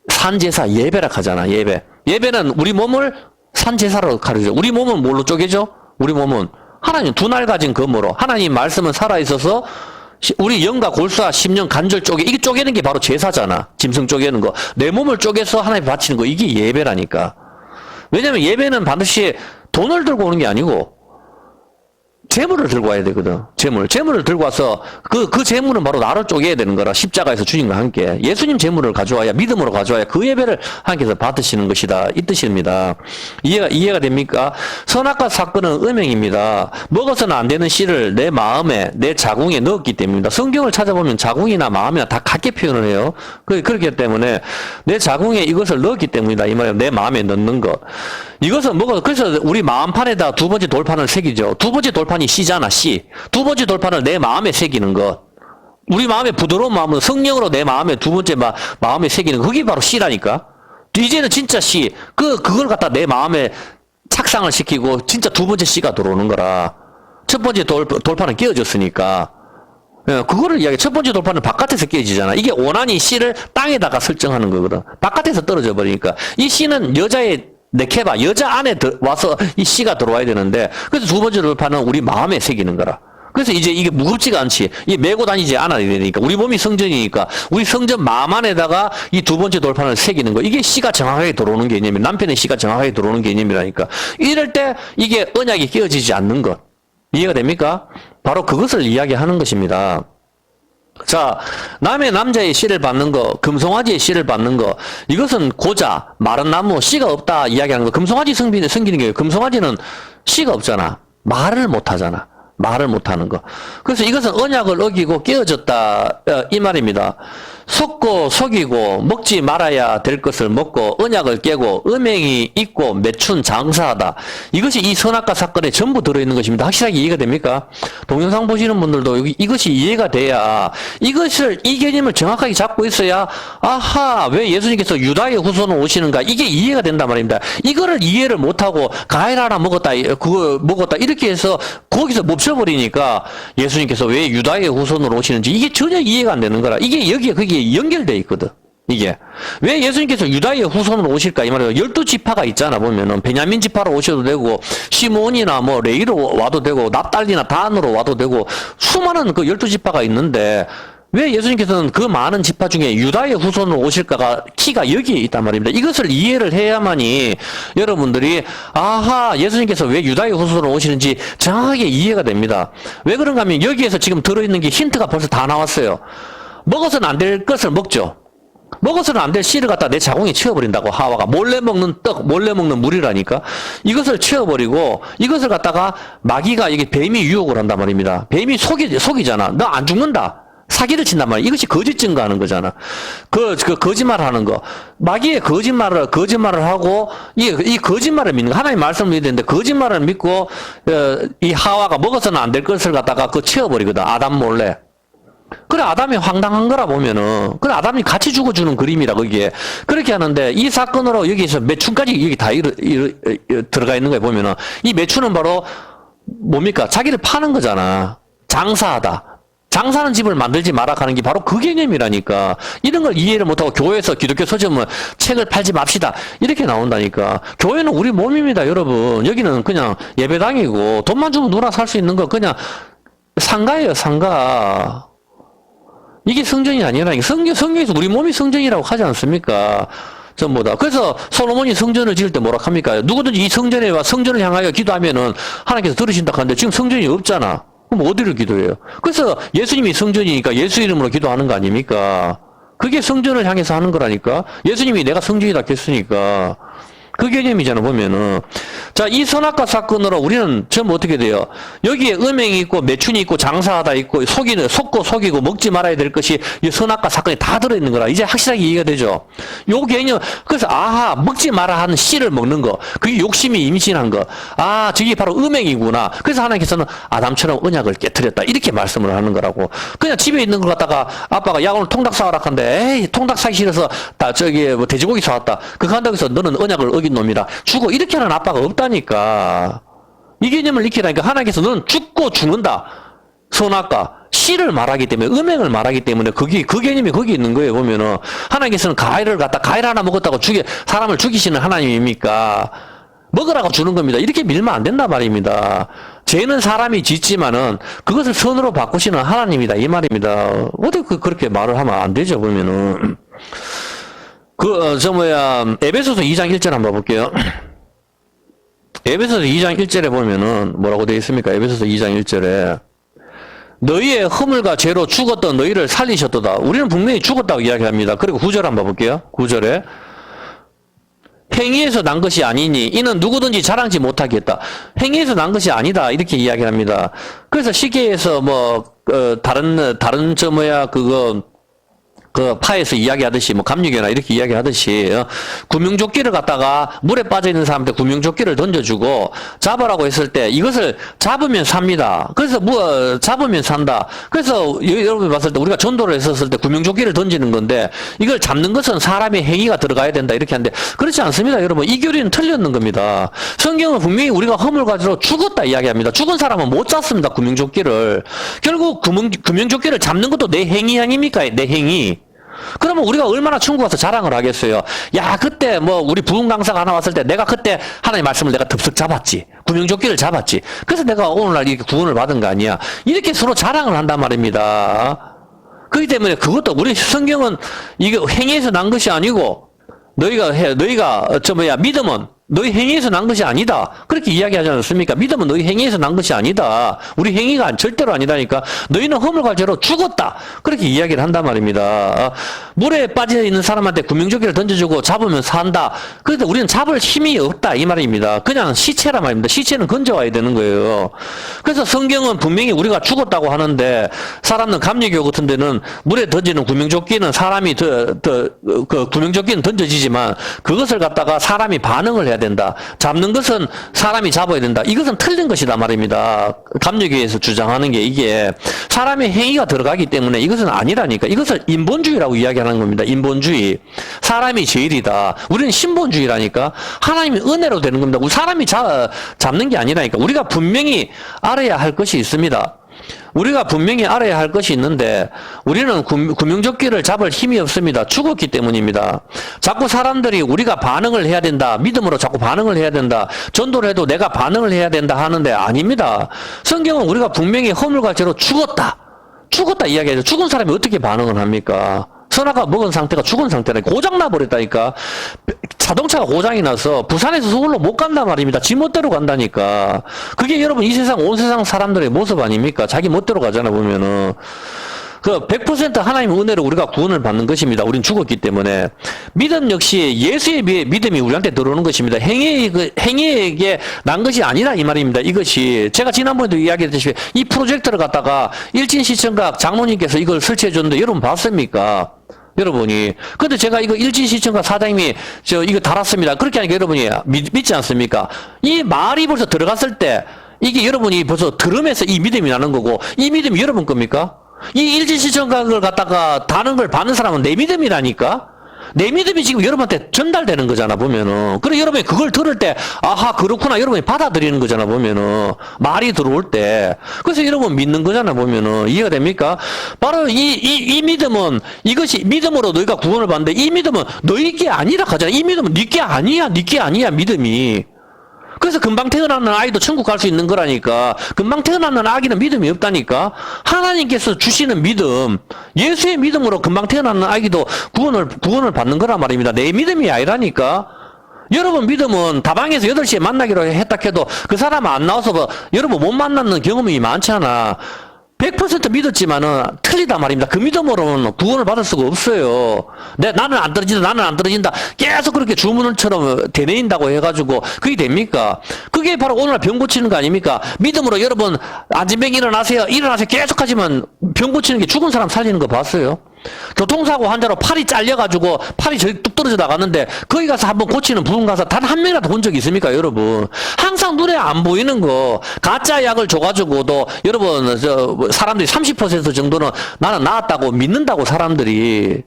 산제사 예배라 하잖아. 예배는 우리 몸을 산제사로 가르쳐. 우리 몸은 뭘로 쪼개죠? 우리 몸은 하나님 두 날 가진 검으로 하나님 말씀은 살아있어서 우리 영과 골수와 심령 관절 이게 쪼개는 게 바로 제사잖아. 짐승 쪼개는 거. 내 몸을 쪼개서 하나님 바치는 거. 이게 예배라니까. 왜냐면 예배는 반드시 돈을 들고 오는 게 아니고 재물을 들고 와야 되거든. 재물을 들고 와서 그 재물은 바로 나를 쪼개야 되는 거라. 십자가에서 주님과 함께 예수님 재물을 가져와야, 믿음으로 가져와야 그 예배를 하나님께서 받으시는 것이다. 이 뜻입니다. 이해가 됩니까? 선악과 사건은 음행입니다. 먹어서는 안 되는 씨를 내 마음에, 내 자궁에 넣었기 때문입니다. 성경을 찾아보면 자궁이나 마음이나 다 같게 표현을 해요. 그렇기 때문에 내 자궁에 이것을 넣었기 때문이다. 이 말이에요. 내 마음에 넣는 것. 이것은 그래서 우리 마음판에다 두 번째 돌판을 새기죠. 두 번째 돌판이 씨잖아, 씨. 두 번째 돌판을 내 마음에 새기는 것. 우리 마음의 부드러운 마음은 성령으로 내 마음에 두 번째 마음에 새기는 것. 그게 바로 씨라니까. 이제는 진짜 씨. 그걸 갖다 내 마음에 착상을 시키고 진짜 두 번째 씨가 들어오는 거라. 첫 번째 돌판은 깨어졌으니까. 예, 그거를 이야기, 첫 번째 돌파는 바깥에서 깨지잖아. 이게 원한이 C를 땅에다가 설정하는 거거든. 바깥에서 떨어져 버리니까. 이 C는 여자의 네케바, 여자 안에 와서 이 C가 들어와야 되는데, 그래서 두 번째 돌파는 우리 마음에 새기는 거라. 그래서 이제 이게 무겁지가 않지. 이게 메고 다니지 않아야 되니까. 우리 몸이 성전이니까. 우리 성전 마음 안에다가 이 두 번째 돌판을 새기는 거. 이게 C가 정확하게 들어오는 개념이, 남편의 C가 정확하게 들어오는 개념이라니까. 이럴 때 이게 언약이 깨어지지 않는 것. 이해가 됩니까? 바로 그것을 이야기하는 것입니다. 자, 남자의 씨를 받는 거, 금송아지의 씨를 받는 거, 이것은 고자, 마른 나무, 씨가 없다 이야기하는 거. 금송아지 성기는 게, 금송아지는 씨가 없잖아. 말을 못 하잖아. 말을 못하는 거. 그래서 이것은 언약을 어기고 깨어졌다 이 말입니다. 속고 속이고 먹지 말아야 될 것을 먹고 언약을 깨고 음행이 있고 매춘 장사하다. 이것이 이 선악과 사건에 전부 들어있는 것입니다. 확실하게 이해가 됩니까? 동영상 보시는 분들도 이것이 이해가 돼야 이 개념을 정확하게 잡고 있어야 아하 왜 예수님께서 유다의 후손으로 오시는가 이게 이해가 된단 말입니다. 이거를 이해를 못하고 과일 하나 먹었다 그거 먹었다 이렇게 해서 거기서 멈춰버리니까 예수님께서 왜 유다의 후손으로 오시는지 이게 전혀 이해가 안 되는 거라. 이게 여기에 거기에 연결돼 있거든. 이게 왜 예수님께서 유다의 후손으로 오실까 이 말이에요. 12지파가 있잖아. 보면은 베냐민 지파로 오셔도 되고 시몬이나 뭐 레위로 와도 되고 납달리나 단으로 와도 되고 수많은 그 12지파가 있는데 왜 예수님께서는 그 많은 지파 중에 유다의 후손으로 오실까가 키가 여기에 있단 말입니다. 이것을 이해를 해야만이 여러분들이 아하 예수님께서 왜 유다의 후손으로 오시는지 정확하게 이해가 됩니다. 왜 그런가 하면 여기에서 지금 들어있는 게 힌트가 벌써 다 나왔어요. 먹어서는 안 될 것을 먹죠. 먹어서는 안 될 씨를 갖다 내 자궁에 채워버린다고 하와가. 몰래 먹는 떡, 몰래 먹는 물이라니까. 이것을 채워버리고 이것을 갖다가 마귀가 이게 뱀이 유혹을 한단 말입니다. 뱀이 속이잖아. 너 안 죽는다. 사기를 친단 말이야. 이것이 거짓 증거하는 거잖아. 그 거짓말 하는 거. 마귀의 거짓말을 하고, 이 거짓말을 믿는 거. 하나님 말씀을 믿어야 되는데, 거짓말을 믿고, 이 하와가 먹어서는 안 될 것을 갖다가 채워버리거든. 아담 몰래. 그래, 아담이 황당한 거라 보면은, 그래, 아담이 같이 죽어주는 그림이라, 거기에. 그렇게 하는데, 이 사건으로 여기서 매춘까지 여기 다 들어가 있는 거에 보면은, 이 매춘은 바로, 뭡니까? 자기를 파는 거잖아. 장사하다. 장사하는 집을 만들지 마라 하는 게 바로 그 개념이라니까. 이런 걸 이해를 못하고 교회에서 기독교 서점은 책을 팔지 맙시다. 이렇게 나온다니까. 교회는 우리 몸입니다, 여러분. 여기는 그냥 예배당이고, 돈만 주면 누구나 살 수 있는 거 그냥 상가예요, 상가. 이게 성전이 아니라니까. 성경에서 우리 몸이 성전이라고 하지 않습니까? 전부 다. 그래서 솔로몬이 성전을 지을 때 뭐라 합니까? 누구든지 이 성전을 향하여 기도하면은 하나님께서 들으신다 하는데 지금 성전이 없잖아. 그럼 어디를 기도해요? 그래서 예수님이 성전이니까 예수 이름으로 기도하는 거 아닙니까? 그게 성전을 향해서 하는 거라니까? 예수님이 내가 성전이다 했으니까. 그 개념이잖아, 보면은. 자, 이 선악과 사건으로 우리는 전부 어떻게 돼요? 여기에 음행이 있고, 매춘이 있고, 장사하다 있고, 속고 속이고, 먹지 말아야 될 것이 이 선악과 사건이 다 들어있는 거라. 이제 확실하게 이해가 되죠? 요 개념, 그래서, 아하, 먹지 마라 하는 씨를 먹는 거. 그게 욕심이 임신한 거. 아, 저게 바로 음행이구나. 그래서 하나님께서는 아담처럼 언약을 깨뜨렸다. 이렇게 말씀을 하는 거라고. 그냥 집에 있는 걸 갖다가 아빠가 야, 오늘 통닭 사와라 하는데, 에이, 통닭 사기 싫어서, 뭐 돼지고기 사왔다. 그거 한다고 해서 너는 언약을 어긴 놈이라 죽어 이렇게 하는 아빠가 없다니까. 이 개념을 익히라니까. 하나님께서 너는 죽고 죽는다. 선악과 씨를 말하기 때문에 음행을 말하기 때문에 그 개념이 거기 있는 거예요. 보면은 하나님께서는 과일 하나 먹었다고 사람을 죽이시는 하나님입니까? 먹으라고 주는 겁니다. 이렇게 밀면 안 된단 말입니다. 죄는 사람이 짓지만은 그것을 선으로 바꾸시는 하나님이다 이 말입니다. 어떻게 그렇게 말을 하면 안 되죠. 보면은 에베소서 2장 1절 한번 볼게요. 에베소서 2장 1절에 보면은 뭐라고 되어 있습니까? 에베소서 2장 1절에 너희의 허물과 죄로 죽었던 너희를 살리셨도다. 우리는 분명히 죽었다고 이야기합니다. 그리고 9절 한번 볼게요. 9절에 행위에서 난 것이 아니니 이는 누구든지 자랑지 못하게 했다. 행위에서 난 것이 아니다. 이렇게 이야기합니다. 그래서 시계에서 다른 그 파에서 이야기하듯이 뭐 감리교나 이렇게 이야기하듯이 구명조끼를 갖다가 물에 빠져 있는 사람한테 구명조끼를 던져주고 잡으라고 했을 때 이것을 잡으면 삽니다. 그래서 뭐 잡으면 산다. 그래서 여러분이 봤을 때 우리가 전도를 했었을 때 구명조끼를 던지는 건데 이걸 잡는 것은 사람의 행위가 들어가야 된다 이렇게 하는데 그렇지 않습니다. 여러분 이 교리는 틀렸는 겁니다. 성경은 분명히 우리가 허물 가지로 죽었다 이야기합니다. 죽은 사람은 못 잡습니다. 구명조끼를. 결국 구명조끼를 잡는 것도 내 행위 아닙니까? 내 행위. 그러면 우리가 얼마나 천국 가서 자랑을 하겠어요. 야 그때 뭐 우리 부흥 강사가 하나 왔을 때 내가 그때 하나님 말씀을 내가 덥석 잡았지. 구명조끼를 잡았지. 그래서 내가 오늘날 이렇게 구원을 받은 거 아니야. 이렇게 서로 자랑을 한단 말입니다. 그렇기 때문에 그것도 우리 성경은 이게 행위에서 난 것이 아니고 너희가 믿음은 너희 행위에서 난 것이 아니다. 그렇게 이야기하지 않습니까? 믿음은 너희 행위에서 난 것이 아니다. 우리 행위가 절대로 아니다니까. 너희는 허물과죄로 죽었다. 그렇게 이야기를 한단 말입니다. 물에 빠져 있는 사람한테 구명조끼를 던져주고 잡으면 산다. 그런데 우리는 잡을 힘이 없다. 이 말입니다. 그냥 시체란 말입니다. 시체는 건져와야 되는 거예요. 그래서 성경은 분명히 우리가 죽었다고 하는데 사람은 감리교 같은 데는 물에 던지는 구명조끼는 사람이 그 구명조끼는 던져지지만 그것을 갖다가 사람이 반응을 해야 된다. 잡는 것은 사람이 잡아야 된다. 이것은 틀린 것이다 말입니다. 감리교에서 주장하는 게 이게 사람의 행위가 들어가기 때문에 이것은 아니라니까. 이것을 인본주의라고 이야기하는 겁니다. 인본주의. 사람이 제일이다. 우리는 신본주의라니까. 하나님이 은혜로 되는 겁니다. 우리 사람이 잡는 게 아니라니까. 우리가 분명히 알아야 할 것이 있습니다. 우리가 분명히 알아야 할 것이 있는데 우리는 구명조끼를 잡을 힘이 없습니다. 죽었기 때문입니다. 자꾸 사람들이 우리가 반응을 해야 된다. 믿음으로 자꾸 반응을 해야 된다. 전도를 해도 내가 반응을 해야 된다 하는데 아닙니다. 성경은 우리가 분명히 허물과 죄로 죽었다. 죽었다 이야기해서 죽은 사람이 어떻게 반응을 합니까? 선악과 먹은 상태가 죽은 상태라니까. 고장나 버렸다니까. 자동차가 고장이 나서 부산에서 서울로 못 간단 말입니다. 지 멋대로 간다니까. 그게 여러분 이 세상 온 세상 사람들의 모습 아닙니까? 자기 멋대로 가잖아 보면은. 그 100% 하나님의 은혜로 우리가 구원을 받는 것입니다. 우린 죽었기 때문에. 믿음 역시 예수에 비해 믿음이 우리한테 들어오는 것입니다. 행위에게 난 것이 아니라 이 말입니다. 이것이 제가 지난번에도 이야기했듯이 이 프로젝트를 갖다가 일진시청각 장로님께서 이걸 설치해 줬는데 여러분 봤습니까? 여러분이. 근데 제가 이거 일진시청각 사장님이 이거 달았습니다. 그렇게 하니까 여러분이 믿지 않습니까? 이 말이 벌써 들어갔을 때 이게 여러분이 벌써 들으면서 이 믿음이 나는 거고 이 믿음이 여러분 겁니까? 이 일진시청각을 갖다가 다는 걸 받는 사람은 내 믿음이라니까? 내 믿음이 지금 여러분한테 전달되는 거잖아, 보면은. 그래, 여러분이 그걸 들을 때, 아하, 그렇구나, 여러분이 받아들이는 거잖아, 보면은. 말이 들어올 때. 그래서 여러분 믿는 거잖아, 보면은. 이해가 됩니까? 바로 이 믿음은, 이것이 믿음으로 너희가 구원을 받는데, 이 믿음은 너희 게 아니라 하잖아. 이 믿음은 네 게 아니야, 네 게 아니야, 믿음이. 그래서 금방 태어나는 아이도 천국 갈 수 있는 거라니까. 금방 태어나는 아기는 믿음이 없다니까. 하나님께서 주시는 믿음, 예수의 믿음으로 금방 태어나는 아기도 구원을 받는 거란 말입니다. 내 믿음이 아니라니까. 여러분 믿음은 다방에서 8시에 만나기로 했다 해도 그 사람 안 나와서 여러분 못 만나는 경험이 많잖아. 100% 믿었지만은 틀리다 말입니다. 그 믿음으로는 구원을 받을 수가 없어요. 나는 안 떨어진다. 계속 그렇게 주문처럼 되뇌인다고 해가지고 그게 됩니까? 그게 바로 오늘 병 고치는 거 아닙니까? 믿음으로 여러분 안진병 일어나세요. 계속 하지만 병 고치는 게 죽은 사람 살리는 거 봤어요? 교통사고 환자로 팔이 잘려가지고 팔이 저기 뚝 떨어져 나갔는데 거기 가서 한번 고치는 부흥 가서 단 한 명이라도 본 적이 있습니까, 여러분? 항상 눈에 안 보이는 거 가짜 약을 줘가지고도 여러분 사람들이 30% 정도는 나는 나았다고 믿는다고 사람들이.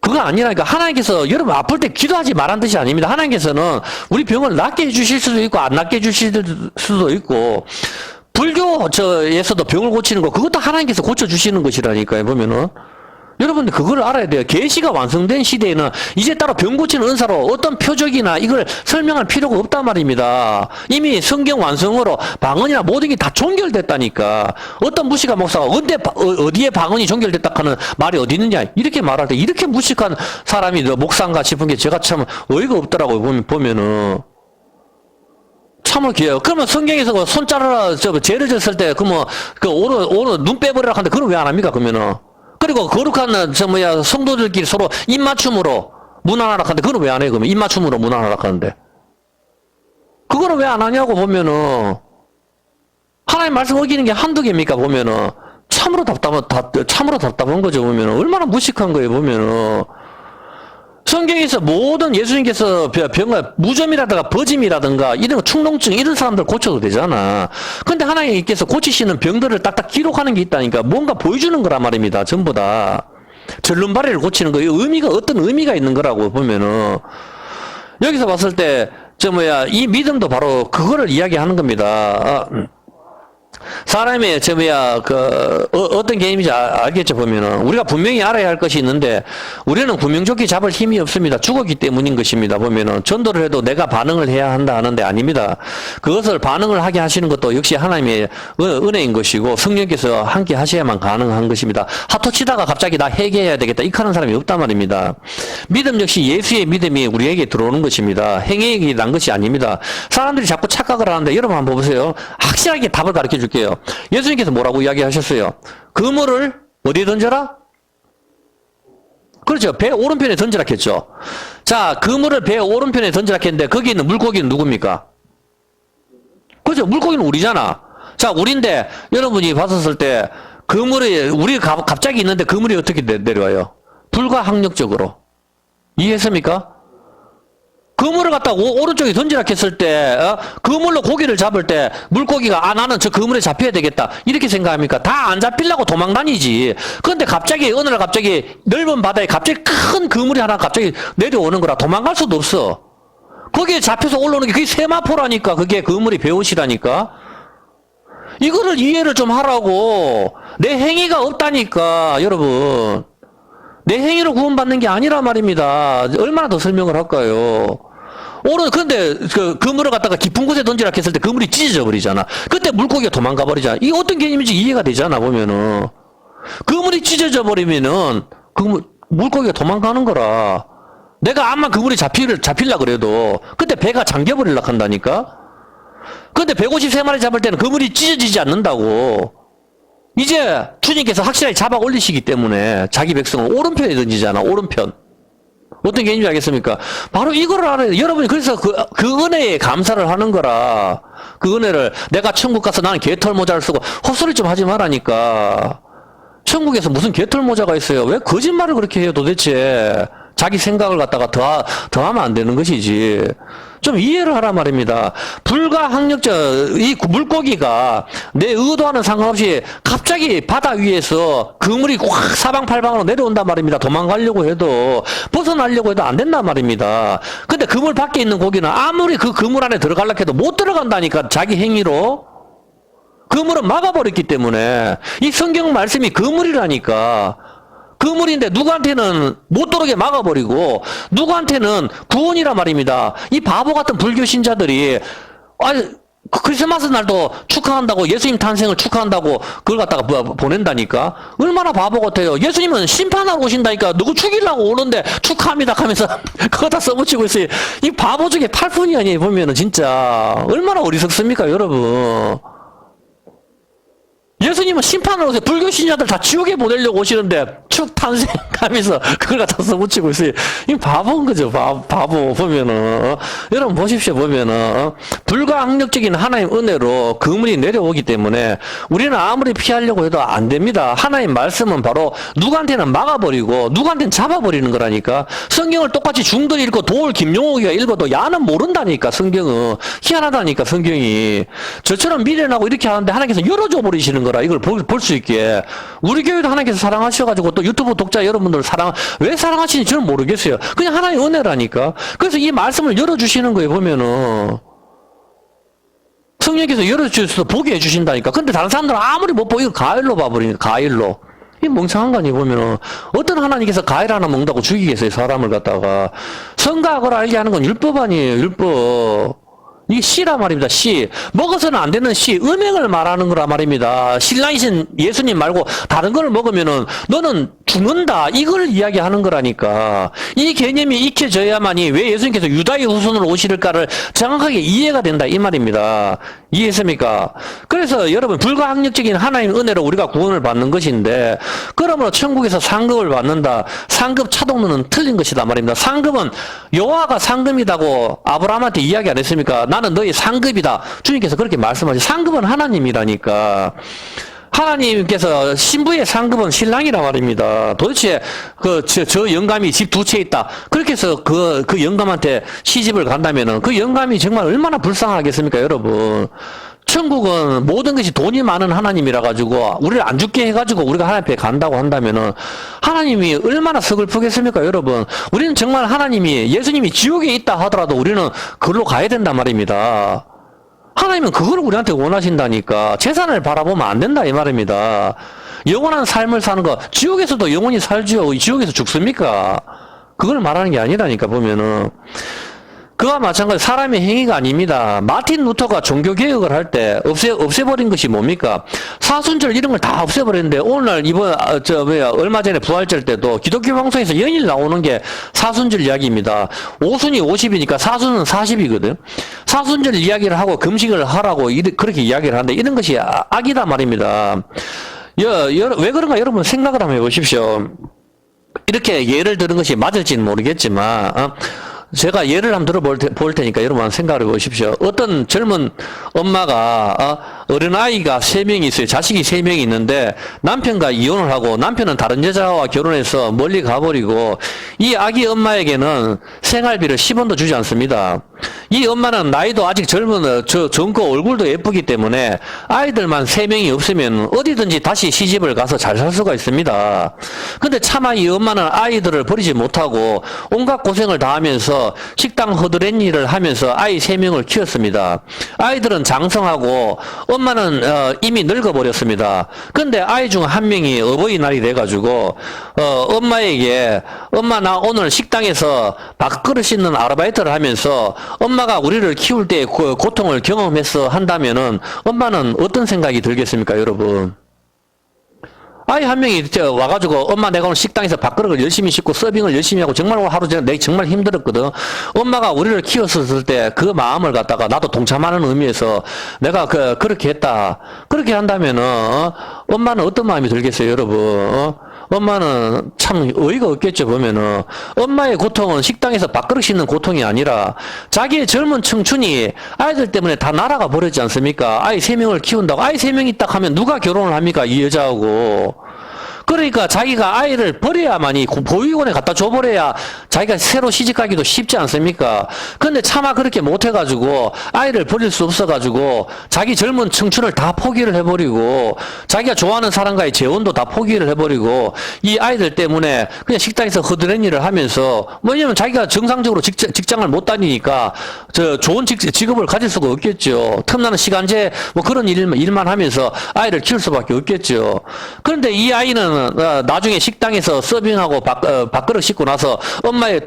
그거 아니라니까. 하나님께서 여러분 아플 때 기도하지 말란 뜻이 아닙니다. 하나님께서는 우리 병을 낫게 해주실 수도 있고 안 낫게 해주실 수도 있고 불교에서도 병을 고치는 거 그것도 하나님께서 고쳐주시는 것이라니까요. 보면은 여러분들 그걸 알아야 돼요. 계시가 완성된 시대에는 이제 따로 병 고치는 은사로 어떤 표적이나 이걸 설명할 필요가 없단 말입니다. 이미 성경 완성으로 방언이나 모든 게 다 종결됐다니까. 어떤 무식한 목사가 어디에 방언이 종결됐다 하는 말이 어디 있느냐 이렇게 말할 때 이렇게 무식한 사람이 목사인가 싶은 게 제가 참 어이가 없더라고요. 보면은 참을 기해요. 그러면 성경에서 손 자르라, 죄를 졌을 때, 오늘 눈 빼버리라 하는데, 그걸 왜 안 합니까, 그러면은? 그리고 거룩한, 성도들끼리 서로 입맞춤으로 문안하라 하는데, 그걸 왜 안 해요, 그러면? 입맞춤으로 문안하라 하는데. 그거를 왜 안 하냐고 보면은, 하나님 말씀 어기는 게 한두 개입니까, 보면은. 참 참으로 답답한 거죠, 보면은. 얼마나 무식한 거예요, 보면은. 성경에서 모든 예수님께서 무좀이라든가 버짐이라든가 이런 충농증 이런 사람들 고쳐도 되잖아. 근데 하나님께서 고치시는 병들을 딱딱 기록하는 게 있다니까 뭔가 보여주는 거란 말입니다. 전부 다. 절름발이를 고치는 거, 의미가 어떤 의미가 있는 거라고 보면은 여기서 봤을 때 이 믿음도 바로 그거를 이야기하는 겁니다. 사람의 어떤 개념인지 알겠죠, 보면은. 우리가 분명히 알아야 할 것이 있는데, 우리는 구명조끼 잡을 힘이 없습니다. 죽었기 때문인 것입니다, 보면은. 전도를 해도 내가 반응을 해야 한다 하는데 아닙니다. 그것을 반응을 하게 하시는 것도 역시 하나님의 은혜인 것이고, 성령께서 함께 하셔야만 가능한 것입니다. 하토 치다가 갑자기 나 회개해야 되겠다, 이렇게 하는 사람이 없단 말입니다. 믿음 역시 예수의 믿음이 우리에게 들어오는 것입니다. 행위에 난 것이 아닙니다. 사람들이 자꾸 착각을 하는데, 여러분 한번 보세요. 확실하게 답을 가르쳐 줄게요. 예수님께서 뭐라고 이야기하셨어요? 그물을 어디에 던져라? 그렇죠. 배 오른편에 던지라 했죠. 자, 그물을 배 오른편에 던지라 했는데 거기 있는 물고기는 누굽니까? 그렇죠. 물고기는 우리잖아. 자, 우리인데 여러분이 봤었을 때 그물이 우리가 갑자기 있는데 그물이 어떻게 내려와요? 불가항력적으로. 이해했습니까? 그물을 갖다 오른쪽에 던지라 했을 때, 그물로 고기를 잡을 때, 물고기가, 나는 저 그물에 잡혀야 되겠다. 이렇게 생각합니까? 다 안 잡히려고 도망 다니지. 그런데 갑자기, 어느 날 갑자기 넓은 바다에 갑자기 큰 그물이 하나 갑자기 내려오는 거라 도망갈 수도 없어. 거기에 잡혀서 올라오는 게 그게 세마포라니까. 그게 그물이 배옷이라니까. 이거를 이해를 좀 하라고. 내 행위가 없다니까, 여러분. 내 행위로 구원받는 게 아니란 말입니다. 얼마나 더 설명을 할까요? 근데 그물을 갖다가 깊은 곳에 던지라 했을 때 그물이 찢어져 버리잖아. 그때 물고기가 도망가 버리잖아. 이게 어떤 개념인지 이해가 되잖아, 보면은. 그물이 찢어져 버리면은 물고기가 도망가는 거라. 내가 암만 그물이 잡힐라 그래도 그때 배가 잠겨 버리려 한다니까. 근데 153마리 잡을 때는 그물이 찢어지지 않는다고. 이제 주님께서 확실하게 잡아 올리시기 때문에 자기 백성을 오른편에 던지잖아. 오른편. 어떤 개념인지 알겠습니까? 바로 이거를 알아야 여러분이 그래서 그 은혜에 감사를 하는 거라. 그 은혜를 내가 천국 가서 나는 개털 모자를 쓰고 헛소리 좀 하지 말라니까. 천국에서 무슨 개털 모자가 있어요? 왜 거짓말을 그렇게 해요 도대체? 자기 생각을 갖다가 더하면 안 되는 것이지. 좀 이해를 하란 말입니다. 불가항력적, 이 물고기가 내 의도와는 상관없이 갑자기 바다 위에서 그물이 확 사방팔방으로 내려온단 말입니다. 도망가려고 해도, 벗어나려고 해도 안 된단 말입니다. 근데 그물 밖에 있는 고기는 아무리 그 그물 안에 들어가려고 해도 못 들어간다니까, 자기 행위로. 그물은 막아버렸기 때문에. 이 성경 말씀이 그물이라니까. 그물인데 누구한테는 못 들어오게 막아버리고 누구한테는 구원이란 말입니다. 이 바보 같은 불교 신자들이 크리스마스 날도 축하한다고 예수님 탄생을 축하한다고 그걸 갖다가 보낸다니까. 얼마나 바보 같아요. 예수님은 심판하러 오신다니까. 누구 죽이려고 오는데 축하합니다 하면서 그거 다 써붙이고 있어요. 이 바보 중에 8푼이 아니에요. 보면은 진짜 얼마나 어리석습니까 여러분. 예수님은 심판을 오세요. 불교 신자들 다 지옥에 보내려고 오시는데 탄생하면서 그걸 갖다 써붙이고 있어요. 이 바보인 거죠. 바보 보면은. 여러분 보십시오. 보면은 불가항력적인 하나님 은혜로 그물이 내려오기 때문에 우리는 아무리 피하려고 해도 안 됩니다. 하나님 말씀은 바로 누구한테는 막아버리고 누구한테는 잡아버리는 거라니까. 성경을 똑같이 중들 읽고 도울 김용옥이가 읽어도 야는 모른다니까. 성경은 희한하다니까. 성경이 저처럼 미련하고 이렇게 하는데 하나님께서 열어줘 버리시는 거라. 이걸 볼 수 있게. 우리 교회도 하나님께서 사랑하셔가지고 또 유튜브 독자 여러분들 왜 사랑하시는지 저는 모르겠어요. 그냥 하나님의 은혜라니까. 그래서 이 말씀을 열어주시는 거예요, 보면은. 성령께서 열어주셔서 보게 해주신다니까. 근데 다른 사람들은 아무리 못 보고 이거 가일로 봐버리니까, 가일로. 이 멍청한 거 아니에요, 보면은. 어떤 하나님께서 가일 하나 먹는다고 죽이겠어요, 사람을 갖다가. 선과 악을 알게 하는 건 율법 아니에요, 율법. 이게 씨라 말입니다. 씨. 먹어서는 안 되는 씨. 음행을 말하는 거라 말입니다. 신랑이신 예수님 말고 다른 걸 먹으면은 너는 죽는다. 이걸 이야기하는 거라니까. 이 개념이 익혀져야만이 왜 예수님께서 유다의 후손으로 오실까를 정확하게 이해가 된다. 이 말입니다. 이해했습니까? 그래서 여러분 불가항력적인 하나님의 은혜로 우리가 구원을 받는 것인데 그러므로 천국에서 상급을 받는다. 상급 차동론은 틀린 것이다 말입니다. 상급은 여호와가 상급이라고 아브라함한테 이야기 안 했습니까? 나는 너의 상급이다. 주님께서 그렇게 말씀하시. 상급은 하나님이라니까. 하나님께서 신부의 상급은 신랑이라 말입니다. 도대체 저 영감이 집 두 채 있다. 그렇게 해서 그 영감한테 시집을 간다면은 그 영감이 정말 얼마나 불쌍하겠습니까, 여러분? 천국은 모든 것이 돈이 많은 하나님이라 가지고 우리를 안 죽게 해가지고 우리가 하나님 앞에 간다고 한다면은 하나님이 얼마나 서글프겠습니까, 여러분? 우리는 정말 예수님이 지옥에 있다 하더라도 우리는 그걸로 가야 된단 말입니다. 하나님은 그걸 우리한테 원하신다니까. 재산을 바라보면 안 된다 이 말입니다. 영원한 삶을 사는 거, 지옥에서도 영원히 살지요. 지옥에서 죽습니까? 그걸 말하는 게 아니라니까 보면은. 그와 마찬가지 사람의 행위가 아닙니다. 마틴 루터가 종교개혁을 할 때 없애버린 것이 뭡니까? 사순절 이런 걸 다 없애버렸는데 오늘 얼마 전에 부활절 때도 기독교 방송에서 연일 나오는 게 사순절 이야기입니다. 오순이 50이니까 사순은 40이거든. 사순절 이야기를 하고 금식을 하라고 그렇게 이야기를 하는데 이런 것이 악이다 말입니다. 왜 그런가 여러분 생각을 한번 해보십시오. 이렇게 예를 들은 것이 맞을지는 모르겠지만 제가 예를 한번 들어볼 테니까 여러분 생각을 해보십시오. 어떤 젊은 엄마가 어린아이가 3명이 있어요. 자식이 3명이 있는데 남편과 이혼을 하고 남편은 다른 여자와 결혼해서 멀리 가버리고 이 아기 엄마에게는 생활비를 10원도 주지 않습니다. 이 엄마는 나이도 아직 젊고 얼굴도 예쁘기 때문에 아이들만 3명이 없으면 어디든지 다시 시집을 가서 잘 살 수가 있습니다. 근데 차마 이 엄마는 아이들을 버리지 못하고 온갖 고생을 다 하면서 식당 허드렛 일을 하면서 아이 3명을 키웠습니다. 아이들은 장성하고 엄마는 이미 늙어버렸습니다. 근데 아이 중 한 명이 어버이날이 돼가지고 엄마에게 엄마 나 오늘 식당에서 밥그릇 씻는 아르바이트를 하면서 엄마가 우리를 키울 때 그 고통을 경험해서 한다면은 엄마는 어떤 생각이 들겠습니까, 여러분? 아이 한 명이 와가지고 엄마 내가 오늘 식당에서 밥그릇을 열심히 씻고 서빙을 열심히 하고 정말 하루 종일 내가 정말 힘들었거든. 엄마가 우리를 키웠을 때 그 마음을 갖다가 나도 동참하는 의미에서 내가 그렇게 했다. 그렇게 한다면은 엄마는 어떤 마음이 들겠어요, 여러분? 엄마는 참 어이가 없겠죠, 보면은. 엄마의 고통은 식당에서 밥그릇 씻는 고통이 아니라 자기의 젊은 청춘이 아이들 때문에 다 날아가 버렸지 않습니까? 아이 3명을 키운다고. 아이 3명이 딱 하면 누가 결혼을 합니까? 이 여자하고. 그러니까 자기가 아이를 버려야만이 보육원에 갖다 줘버려야 자기가 새로 시집가기도 쉽지 않습니까? 근데 차마 그렇게 못해가지고 아이를 버릴 수 없어가지고 자기 젊은 청춘을 다 포기를 해버리고 자기가 좋아하는 사람과의 재혼도 다 포기를 해버리고 이 아이들 때문에 그냥 식당에서 허드렛 일을 하면서 왜냐면 자기가 정상적으로 직장을 못 다니니까 좋은 직업을 가질 수가 없겠죠. 틈나는 시간제 뭐 그런 일만 하면서 아이를 키울 수밖에 없겠죠. 그런데 이 아이는 나중에 식당에서 서빙하고 밥그릇 씻고 나서 엄마의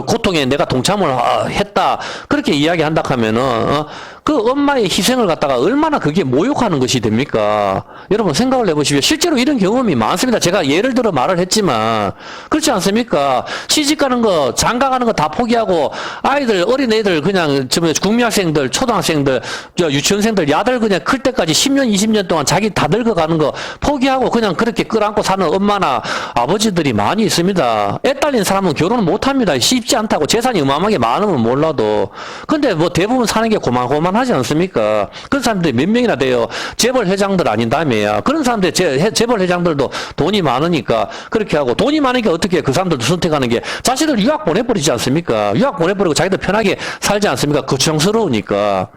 고통에 내가 동참을 했다. 그렇게 이야기한다 하면은, 그 엄마의 희생을 갖다가 얼마나 그게 모욕하는 것이 됩니까? 여러분 생각을 해보십시오. 실제로 이런 경험이 많습니다. 제가 예를 들어 말을 했지만, 그렇지 않습니까? 시집 가는 거, 장가 가는 거 다 포기하고, 어린애들 그냥, 국민학생들, 초등학생들, 유치원생들, 야들 그냥 클 때까지 10년, 20년 동안 자기 다 늙어가는 거 포기하고 그냥 그렇게 끌어안고 사는 엄마나 아버지들이 많이 있습니다. 애 딸린 사람은 결혼을 못 합니다. 쉽지 않다고. 재산이 어마어마하게 많으면 몰라도. 근데 뭐 대부분 사는 게 고만고만하지 않습니까? 그런 사람들이 몇 명이나 돼요. 재벌 회장들 아닌다며야. 그런 사람들, 재벌 회장들도 돈이 많으니까 그렇게 하고, 돈이 많으니까 어떻게 그 사람들도 선택하는 게 자식들 유학 보내버리지 않습니까? 유학 보내버리고 자기들 편하게 살지 않습니까? 걱정스러우니까.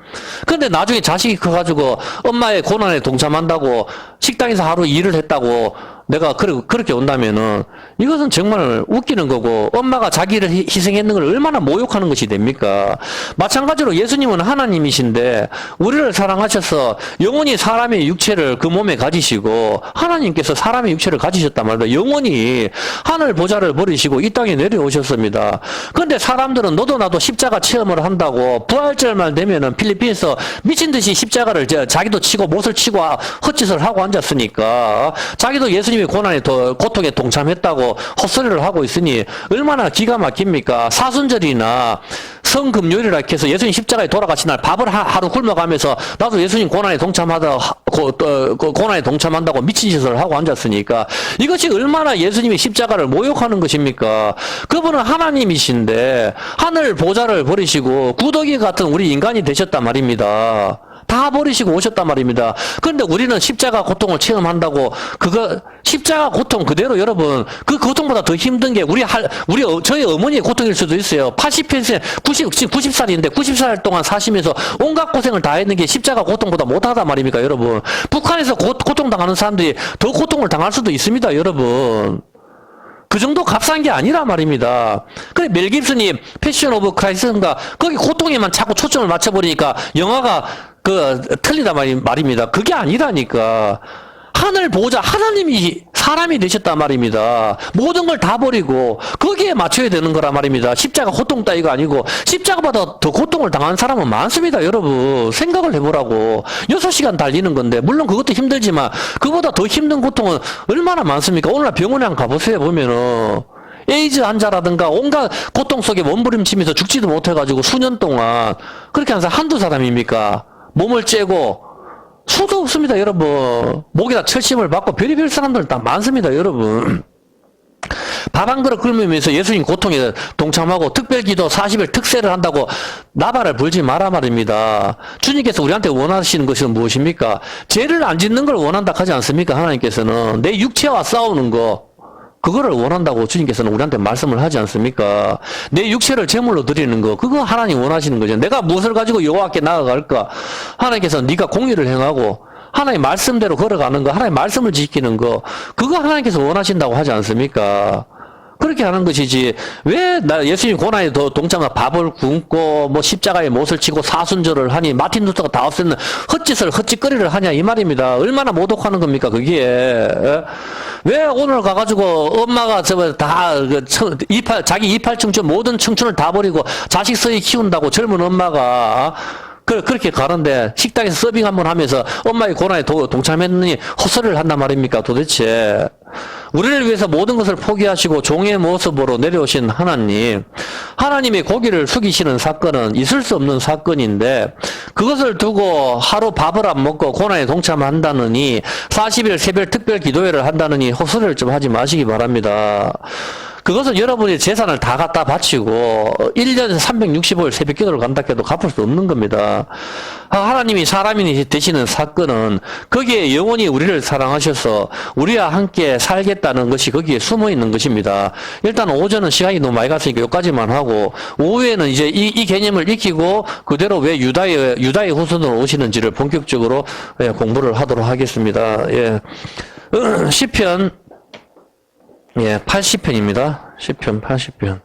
근데 나중에 자식이 커가지고 엄마의 고난에 동참한다고 식당에서 하루 일을 했다고 내가 그렇게 온다면은 이것은 정말 웃기는 거고 엄마가 자기를 희생했는 걸 얼마나 모욕하는 것이 됩니까? 마찬가지로 예수님은 하나님이신데 우리를 사랑하셔서 영원히 사람의 육체를 그 몸에 가지시고 하나님께서 사람의 육체를 가지셨단 말이다. 영원히 하늘 보좌를 버리시고 이 땅에 내려오셨습니다. 그런데 사람들은 너도 나도 십자가 체험을 한다고 부활절만 되면은 필리핀에서 미친 듯이 십자가를 자기도 치고 못을 치고 헛짓을 하고 앉았으니까 자기도 예수님 고통에 동참했다고 헛소리를 하고 있으니 얼마나 기가 막힙니까? 사순절이나 성금요일이라 해서 예수님 십자가에 돌아가신 날 밥을 하루 굶어가면서 나도 예수님 고난에 동참한다고 미친 짓을 하고 앉았으니까 이것이 얼마나 예수님의 십자가를 모욕하는 것입니까? 그분은 하나님이신데 하늘 보좌를 버리시고 구더기 같은 우리 인간이 되셨단 말입니다. 다 버리시고 오셨단 말입니다. 그런데 우리는 십자가 고통을 체험한다고 십자가 고통 그대로 여러분 그 고통보다 더 힘든 게 저희 어머니의 고통일 수도 있어요. 80세 90살인데 90살 동안 사시면서 온갖 고생을 다 했는 게 십자가 고통보다 못하단 말입니까 여러분. 북한에서 고통당하는 사람들이 더 고통을 당할 수도 있습니다 여러분. 그 정도 값싼 게 아니라 말입니다. 그래, 멜 깁슨이 패션 오브 크라이스인가, 거기 고통에만 자꾸 초점을 맞춰버리니까 영화가 틀리다 말입니다. 그게 아니라니까. 하늘 보호자 하나님이 사람이 되셨단 말입니다. 모든 걸 다 버리고 거기에 맞춰야 되는 거란 말입니다. 십자가 고통 따위가 아니고 십자가보다 더 고통을 당한 사람은 많습니다. 여러분 생각을 해보라고. 6시간 달리는 건데 물론 그것도 힘들지만 그보다 더 힘든 고통은 얼마나 많습니까? 오늘날 병원에 한번 가보세요. 보면은 에이즈 환자라든가 온갖 고통 속에 몸부림치면서 죽지도 못해가지고 수년 동안 그렇게 한 사람 한두 사람입니까? 몸을 째고 수도 없습니다, 여러분. 목에다 철심을 받고 별의별 사람들 다 많습니다, 여러분. 밥 한 그릇 굶으면서 예수님 고통에 동참하고 특별기도 40일 특세를 한다고 나발을 불지 마라 말입니다. 주님께서 우리한테 원하시는 것은 무엇입니까? 죄를 안 짓는 걸 원한다 하지 않습니까? 하나님께서는 내 육체와 싸우는 거 그거를 원한다고 주님께서는 우리한테 말씀을 하지 않습니까? 내 육체를 제물로 드리는 거 그거 하나님 원하시는 거죠. 내가 무엇을 가지고 여호와께 나아갈까? 하나님께서는 네가 공의를 행하고 하나님 말씀대로 걸어가는 거, 하나님 말씀을 지키는 거 그거 하나님께서 원하신다고 하지 않습니까? 그렇게 하는 것이지 왜 나 예수님 고난에 더 동참한 밥을 굶고 뭐 십자가에 못을 치고 사순절을 하니 마틴 루터가 다 없애는 헛짓거리를 하냐 이 말입니다. 얼마나 모독하는 겁니까 그게. 왜 오늘 가가지고 엄마가 자기 이팔 청춘 모든 청춘을 다 버리고 자식 서희 키운다고 젊은 엄마가 그렇게 가는데 식당에서 서빙 한번 하면서 엄마의 고난에 동참했느니 헛소리를 한단 말입니까 도대체. 우리를 위해서 모든 것을 포기하시고 종의 모습으로 내려오신 하나님의 고기를 숙이시는 사건은 있을 수 없는 사건인데 그것을 두고 하루 밥을 안 먹고 고난에 동참한다느니 40일 새벽 특별 기도회를 한다느니 헛소리를 좀 하지 마시기 바랍니다. 그것은 여러분의 재산을 다 갖다 바치고 1년에 365일 새벽 기도를 간다 해도 갚을 수 없는 겁니다. 하나님이 사람이 되시는 사건은 거기에 영원히 우리를 사랑하셔서 우리와 함께 살겠다는 것이 거기에 숨어 있는 것입니다. 일단 오전은 시간이 너무 많이 갔으니까 여기까지만 하고 오후에는 이제 이 개념을 익히고 그대로 왜 유다의 후손으로 오시는지를 본격적으로 공부를 하도록 하겠습니다. 시편 80편입니다. 시편 80편.